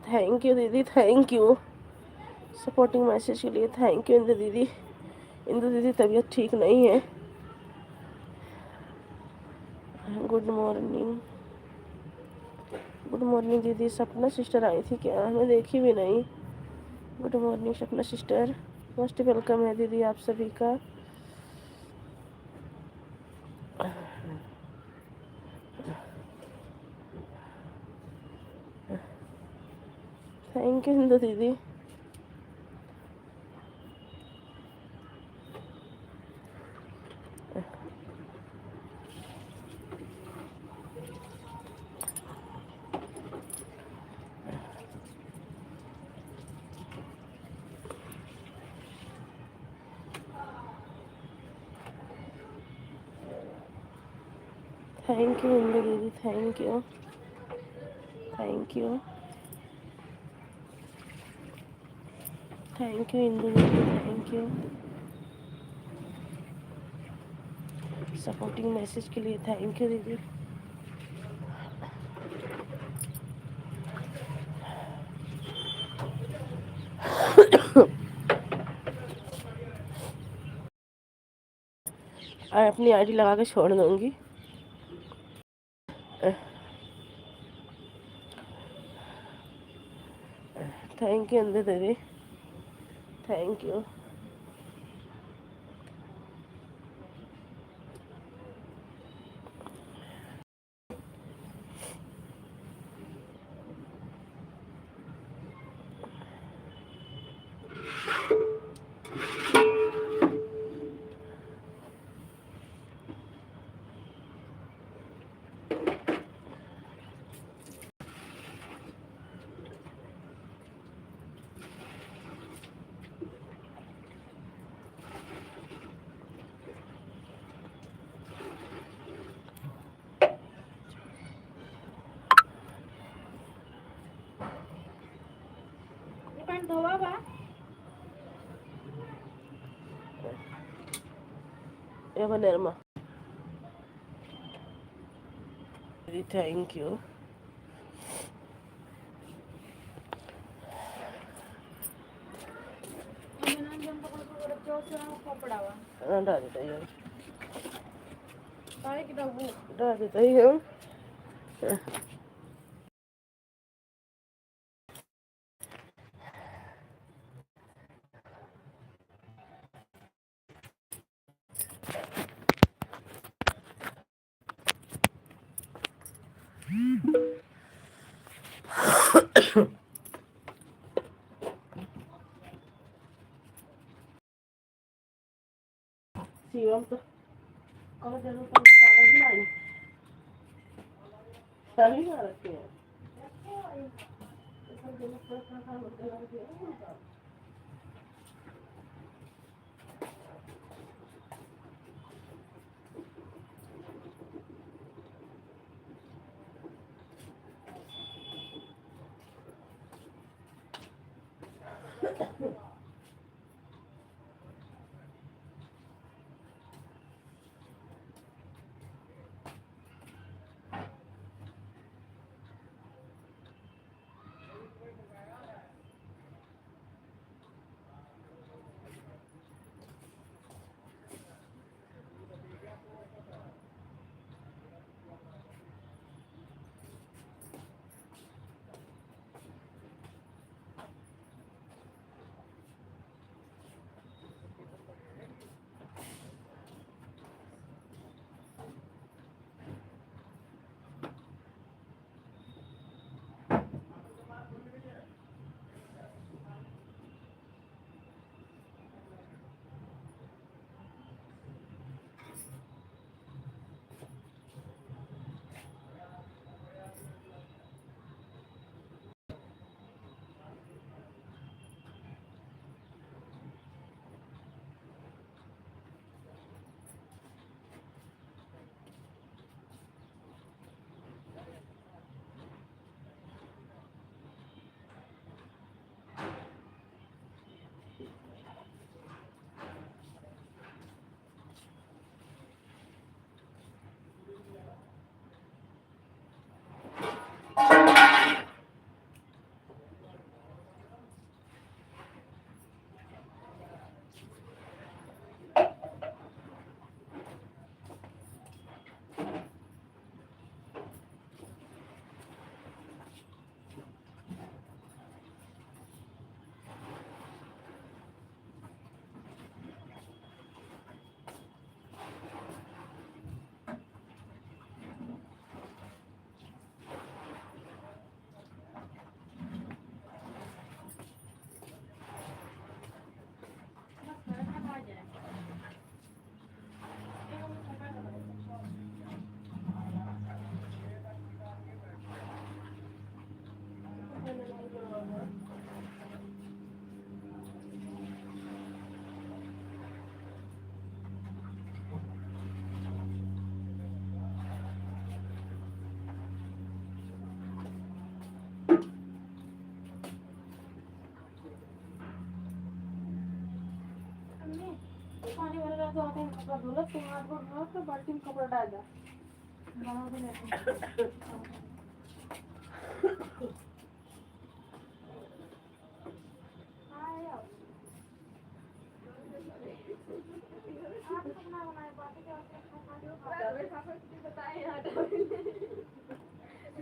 थैंक यू दीदी, थैंक यू सपोर्टिंग मैसेज के लिए। थैंक यू इंदु दीदी। इंदु दीदी तबीयत ठीक नहीं है। गुड मॉर्निंग, गुड मॉर्निंग दीदी। सपना सिस्टर आई थी क्या? हमें देखी भी नहीं। गुड मॉर्निंग सपना सिस्टर, मोस्ट वेलकम है दीदी आप सभी का। थैंक यू इंदु दीदी। थैंक यू इंदु दीदी, thank you, thank you, thank you Indu दीदी, थैंक यू सपोर्टिंग मैसेज के लिए। थैंक यू दीदी। अपनी आईडी लगा के छोड़ दूंगी। थैंक यू इंदु दीदी, थैंक यू। निर्मा दीदी, थैंक यू। डाल देता ही हूँ। शिवम तो कौन जरूर कागज भी लाई सभी ना रखे हैं। दो तीन कपड़ा धुला, तीन हाथ को धुला तो बाल्टी में कपड़ा डाल दो। बना दो नहीं। हाँ यार। आप कितना बनाए बातें क्या होती है? डबल पापा तुझे बताए यार डबल।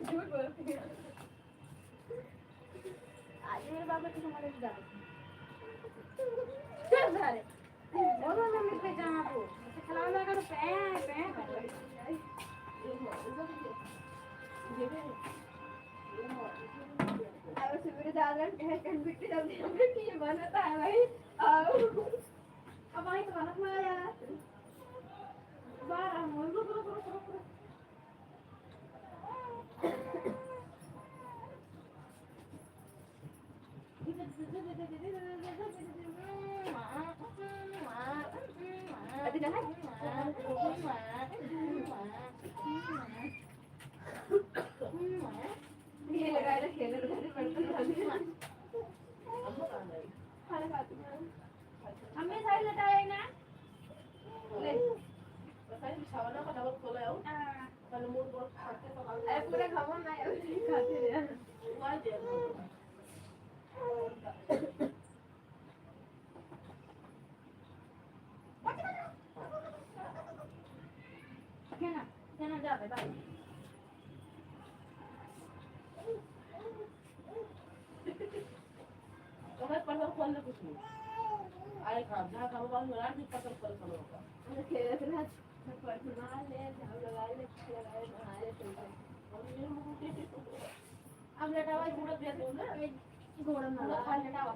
झूठ बोलती है। आज मेरे बाबा की हमारे जा रहे हैं। चल जा रहे। बोलो मम्मी पे जाना तो। खिलाओ लगा तो पे कर रही। अब सुबह दादा कह के बिट्टी जल्दी बिट्टी ये बनाता है भाई। अब आई तो बना माया यार। बाहर हम रुक। अभी ना ये लगा ले खेल हमें साइड लटाए ना ले साइड बिछावना का डबल खोला है कल मूड बहुत खाते तो अरे पूरा खावा ना खाते रे वाई दे क्या जा भाई तो मैं पढ़ो खोल ले कुछ नहीं आए काम जहाँ काम बाल में रात में पकड़ कर खड़ो होगा खेल रहा है पढ़ना ले झाड़ लगा ले नहाए अब लटावा घोड़ा दे दो ना घोड़ा ना खा लटावा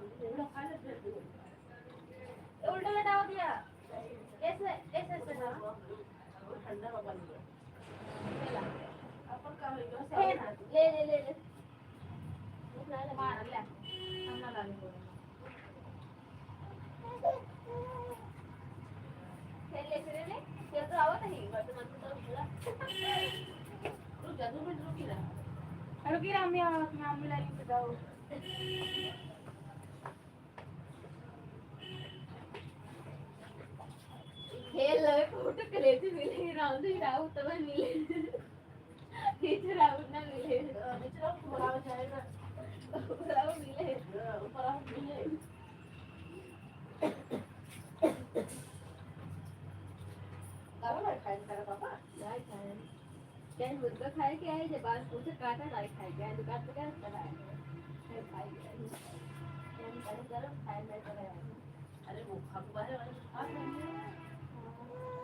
खा ले उल्टा लटावा दिया ऐसे ना ठंडा में बन गया अपन का होगा ले मार ले हम ना डालेंगे तो आवत नहीं रुकी रहा मैं आमी लाइन पे जाओ खेल ले फोटो करे थे मिले राउंड ही राउ तब मिले नीचे राउंड ना मिले नीचे राउंड बुलावा जाएगा बुलावा मिले ऊपर राउंड मिले काला खाए तेरा पापा नहीं खाए क्या मुर्गा खाए क्या है जब आज पूछे काटा नहीं खाए क्या दुकान पे क्या करा है खाए क्या क्या गरम खाए नहीं करा अरे वो खाप बाहर वाले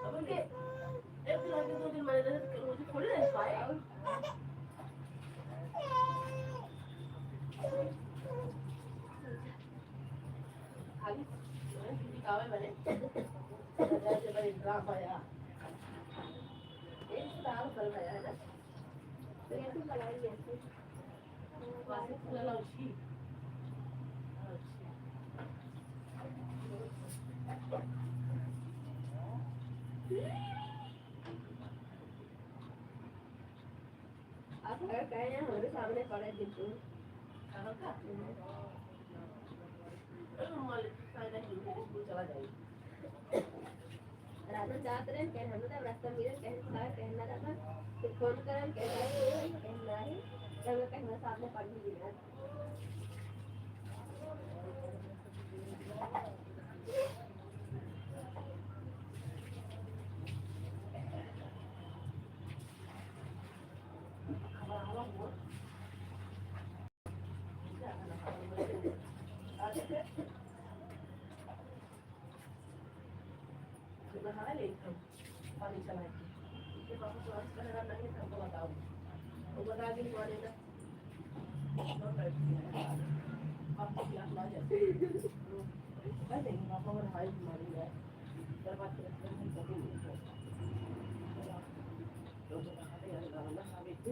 अब के एक दिन दो दिन मैंने मुझे थोड़ी नहीं खाए खाली किसी कावे बने जैसे बड़े ड्रामा या एक साल कर रहा है ना तो ये तो लगाई ऐसे वासे फूल लाउची आप अगर कहें हमारे सामने पड़े दिखो कहाँ का चला जाएगी राजा जात रहे कहना मतलब रास्ता मिले कहना था फिर फोन करन कहना है जब कहना सामने पढ़ने दिया पानी चलाए इसके पापा को आज कहना नहीं था तो बताओ वो बता दी तुम्हारे ना आप क्लास ला जाते कह देंगे पापा और भाई तुम्हारी है फिर बात करते हैं कभी नहीं तो बताते हैं ना साबित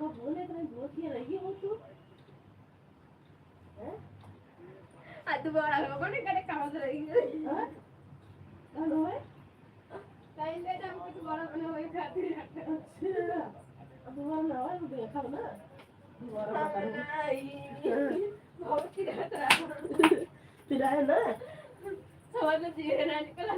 देखो बोले तो बहुत ही रही हो तू हैं ಅದು ಬಹಳ ಹೋಗೋಣ ಕಡೆ ಕಾಣೋದ್ರ ಹಿಂಗೆ कौन है ಕೈಲೇ ನಮ್ಗೆ ಬಹಳ ಮನೆ ಹೋಗಿ ಖಾತ್ರಿ अच्छा अब वो ना है देखा ना दोबारा बहुत ही रहता फिर आया ना समझ लीजिए ना निकला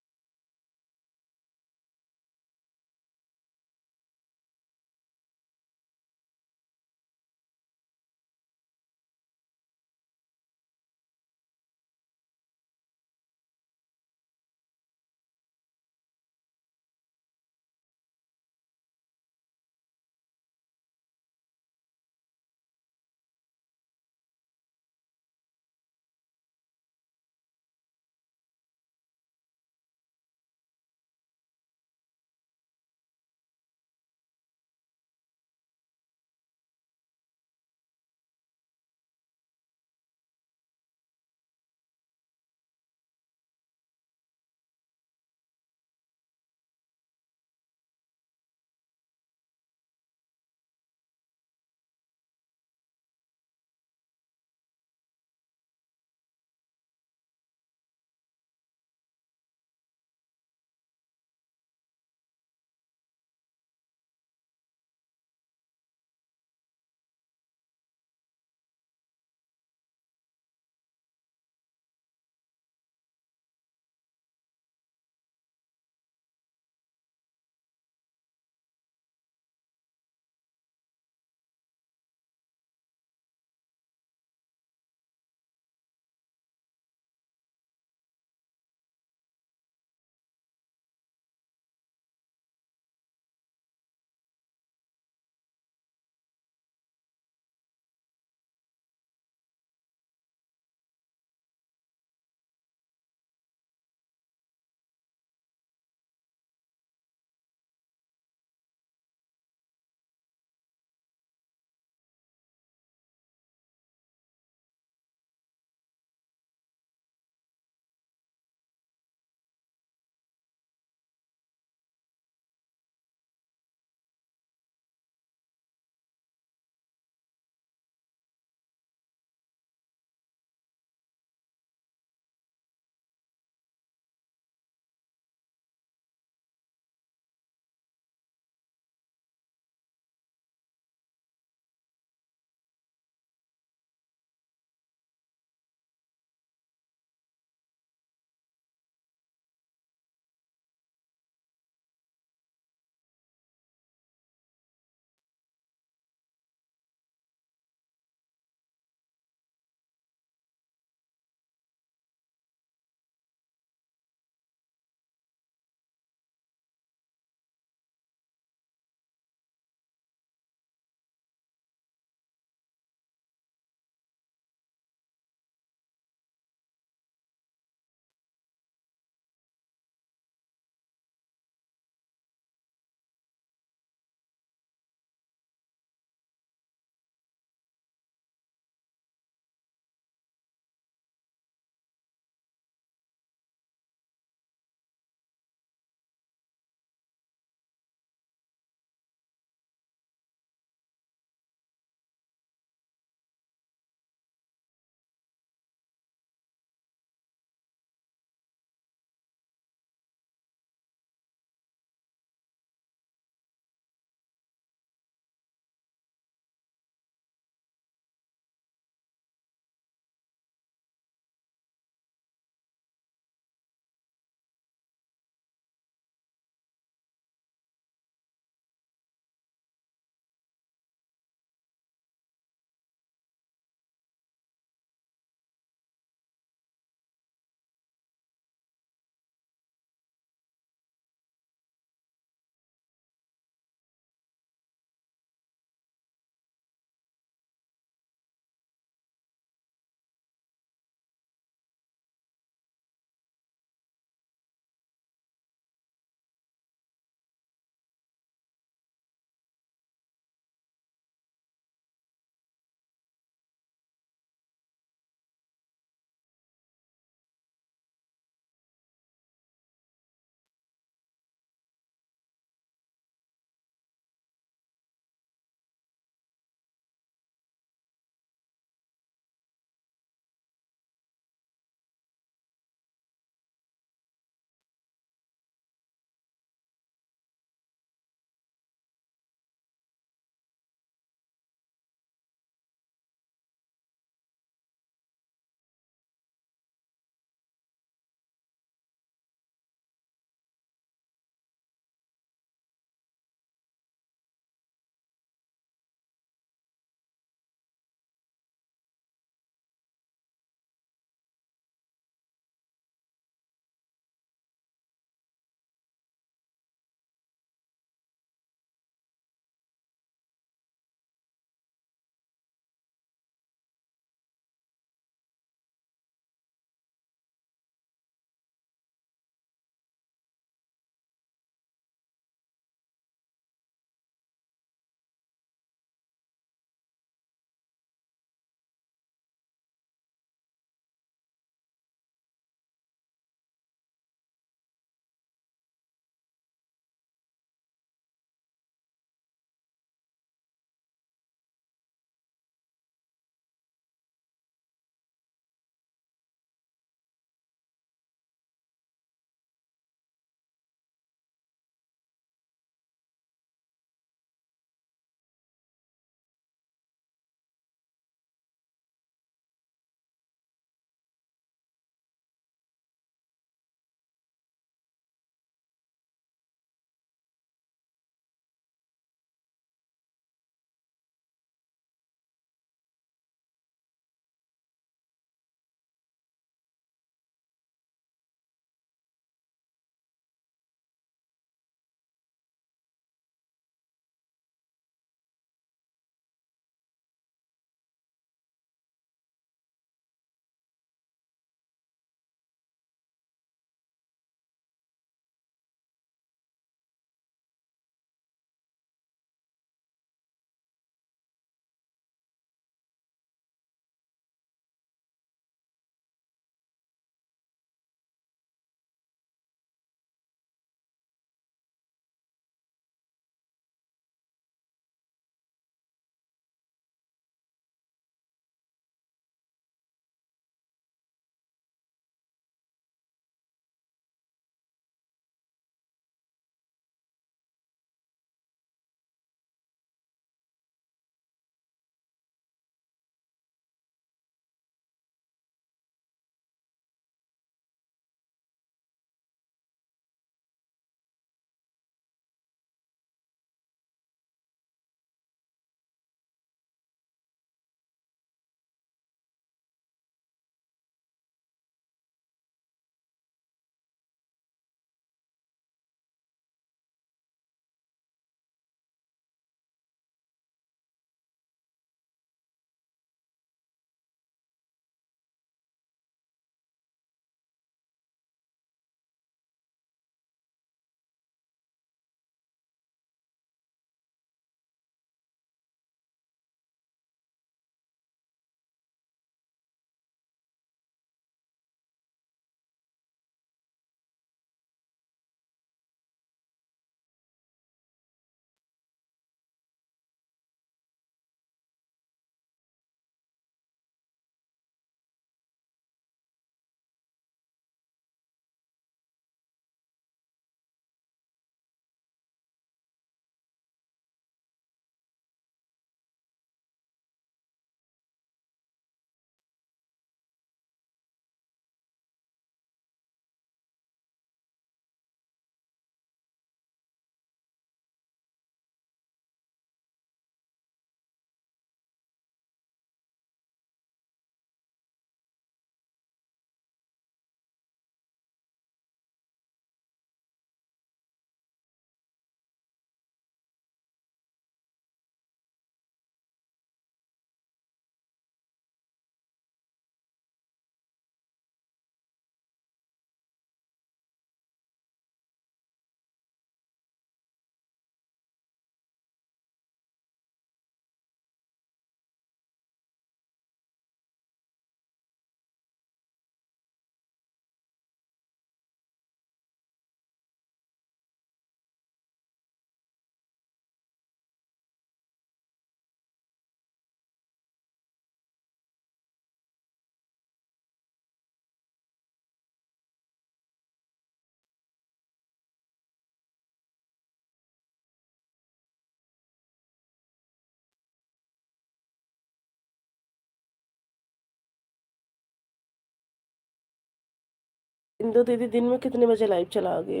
इंदु दीदी दिन में कितने बजे लाइव चलाओगी?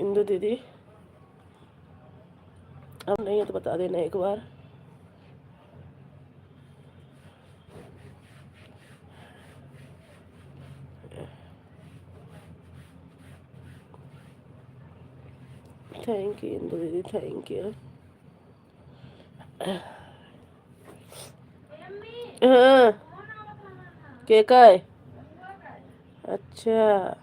इंदु दीदी अब नहीं है तो बता देना एक बार। थैंक यू इंदु दीदी, थैंक यू। हाँ के का है? अच्छा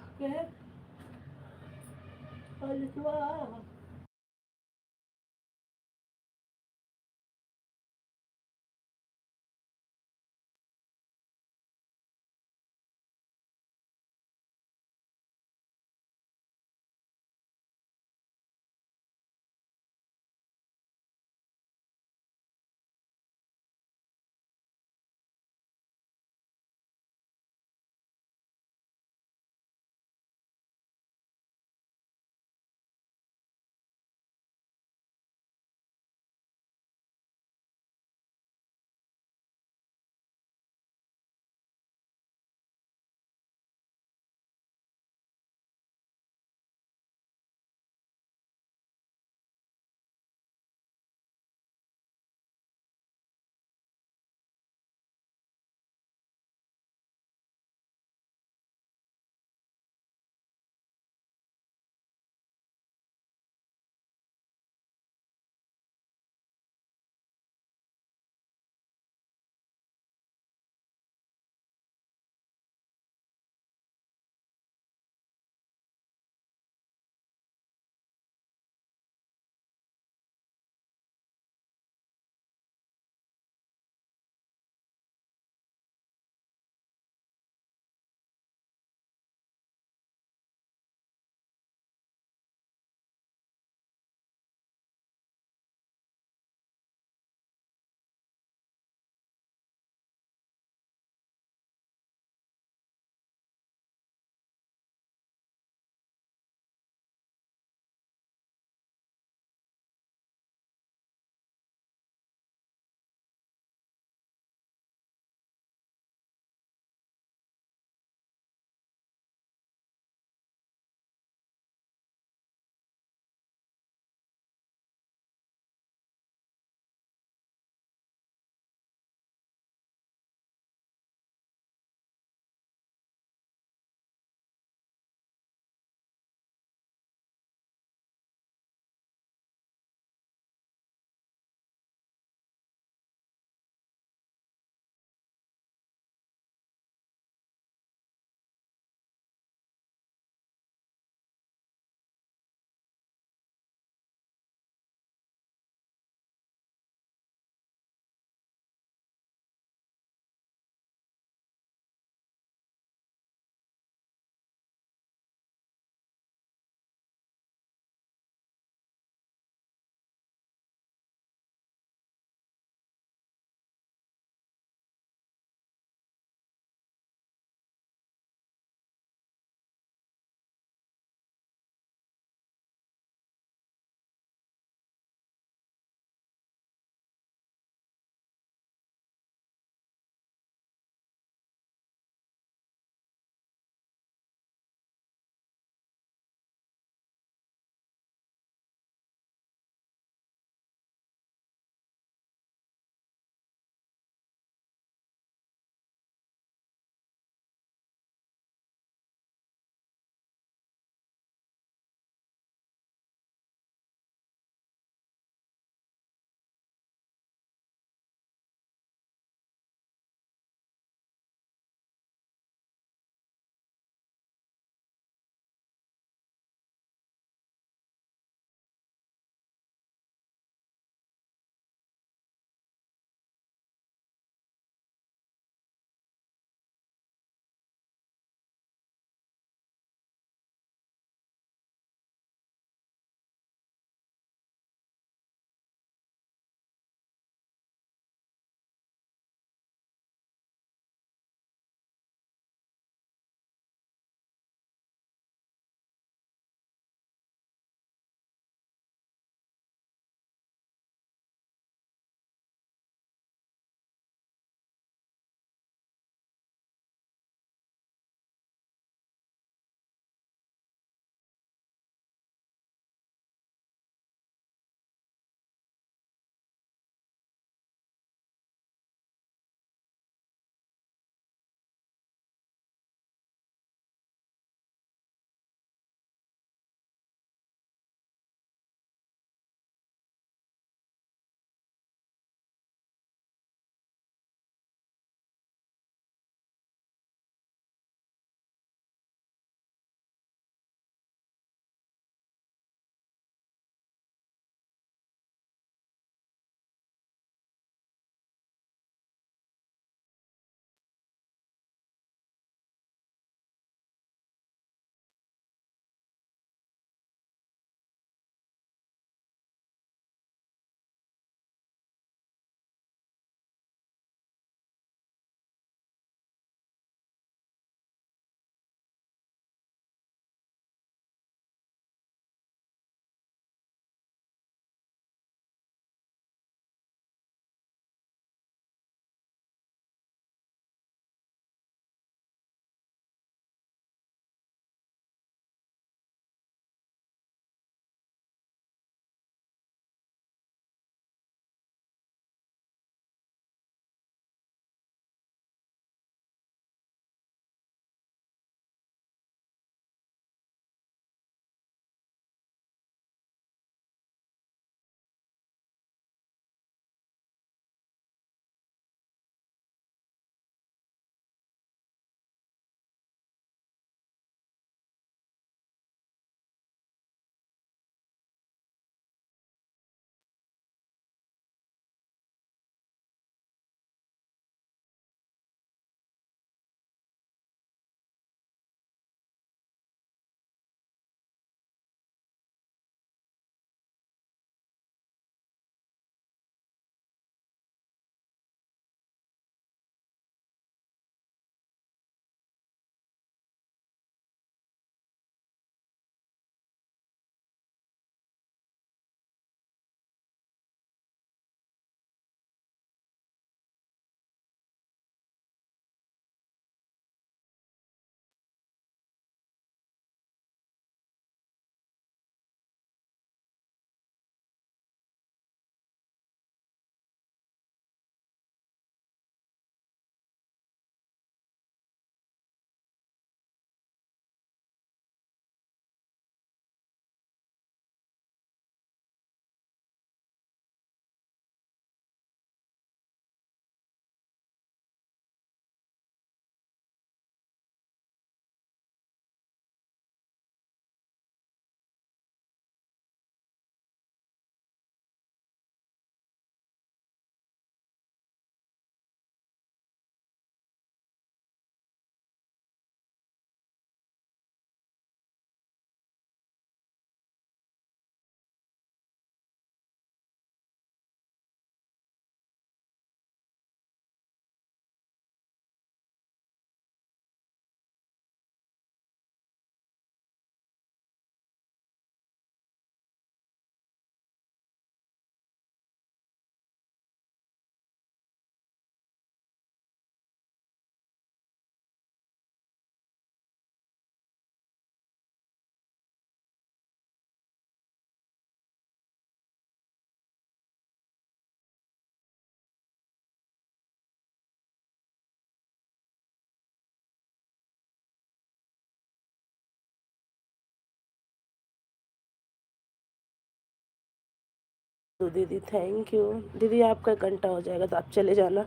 तो दीदी थैंक यू। दीदी आपका 1 घंटा हो जाएगा तो आप चले जाना,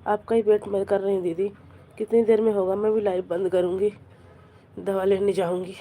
आपका ही वेट मैं कर रही हूँ दीदी। कितनी देर में होगा, मैं भी लाइव बंद करूँगी, दवा लेने जाऊँगी।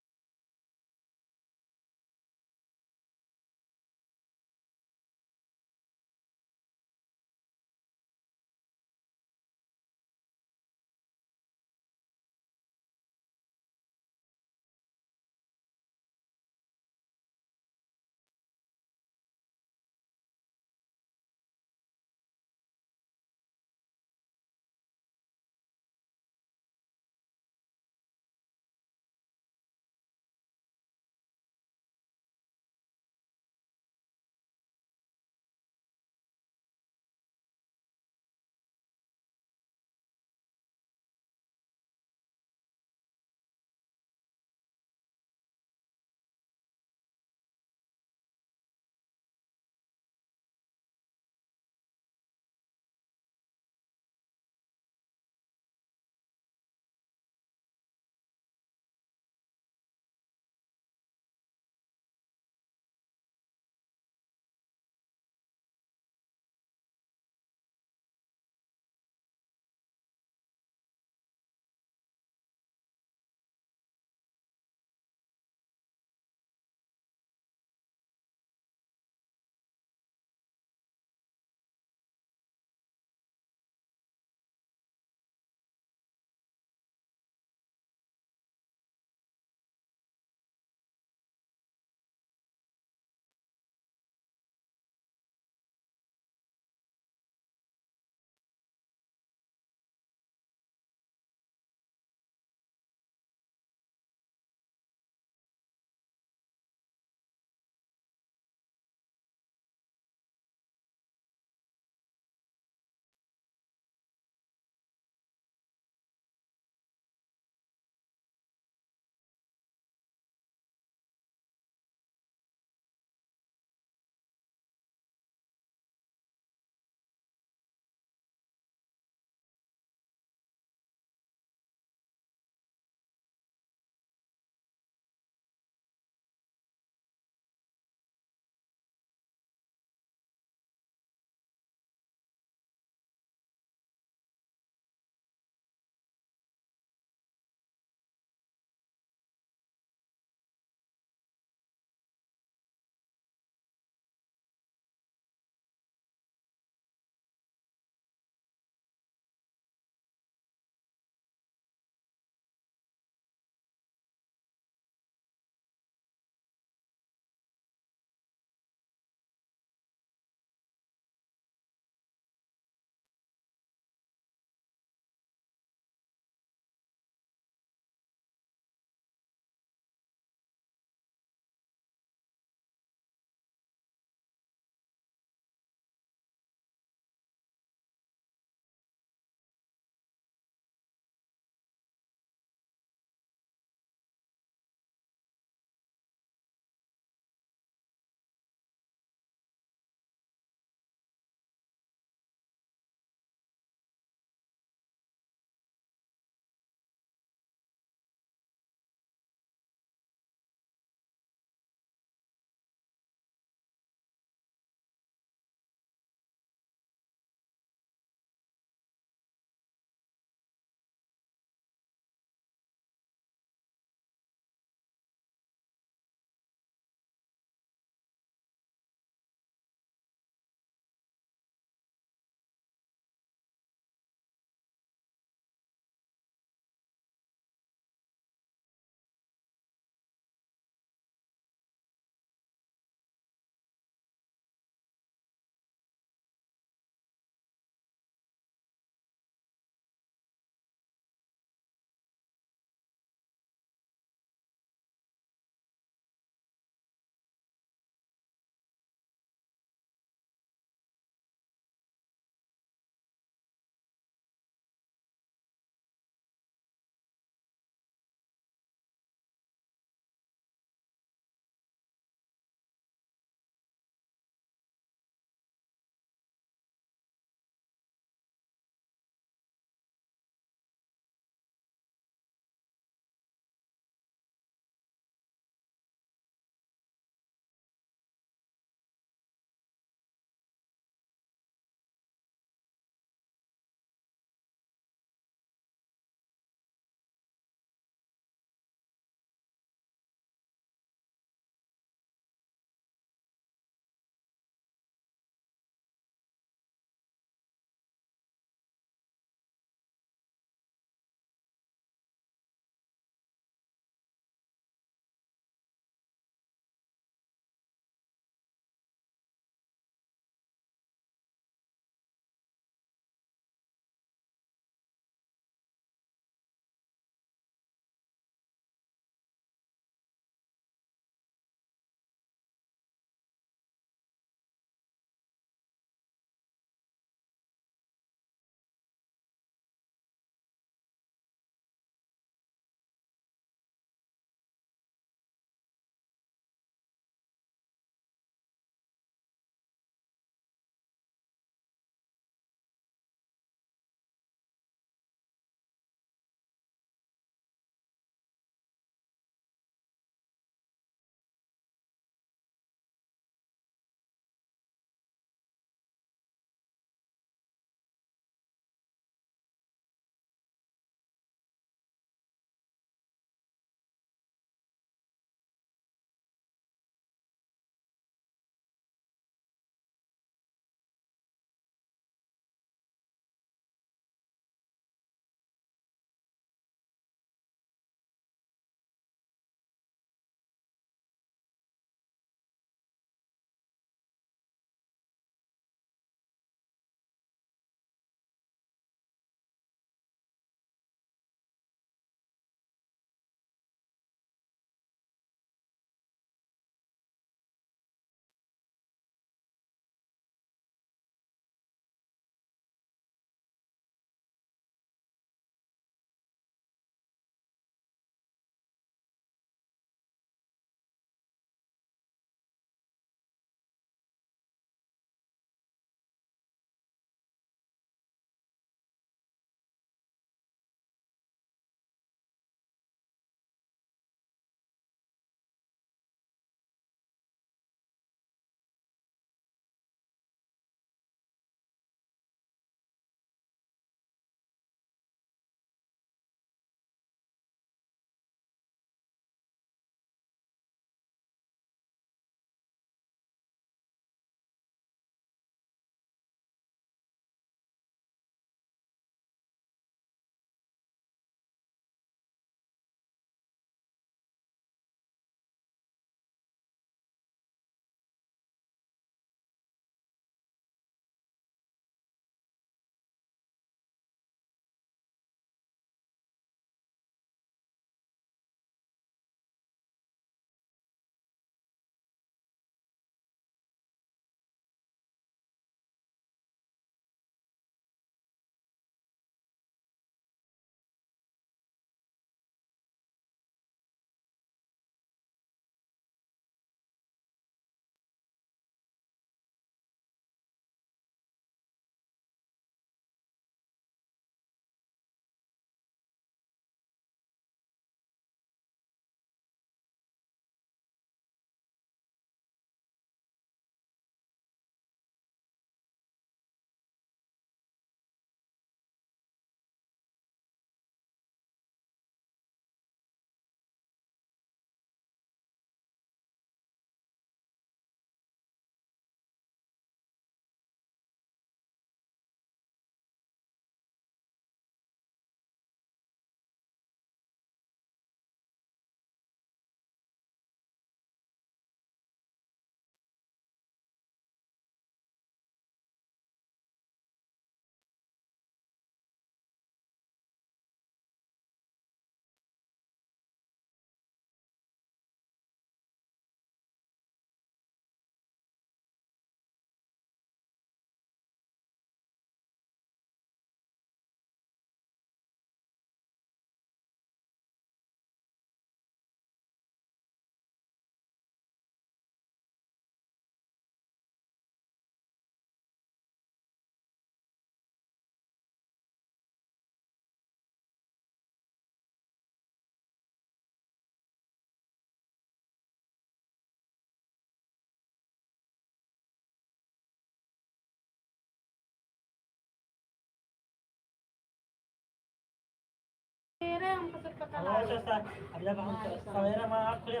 हमको सब पता हमारे लगा साथ अब जब हम सवेरे में आँख खुले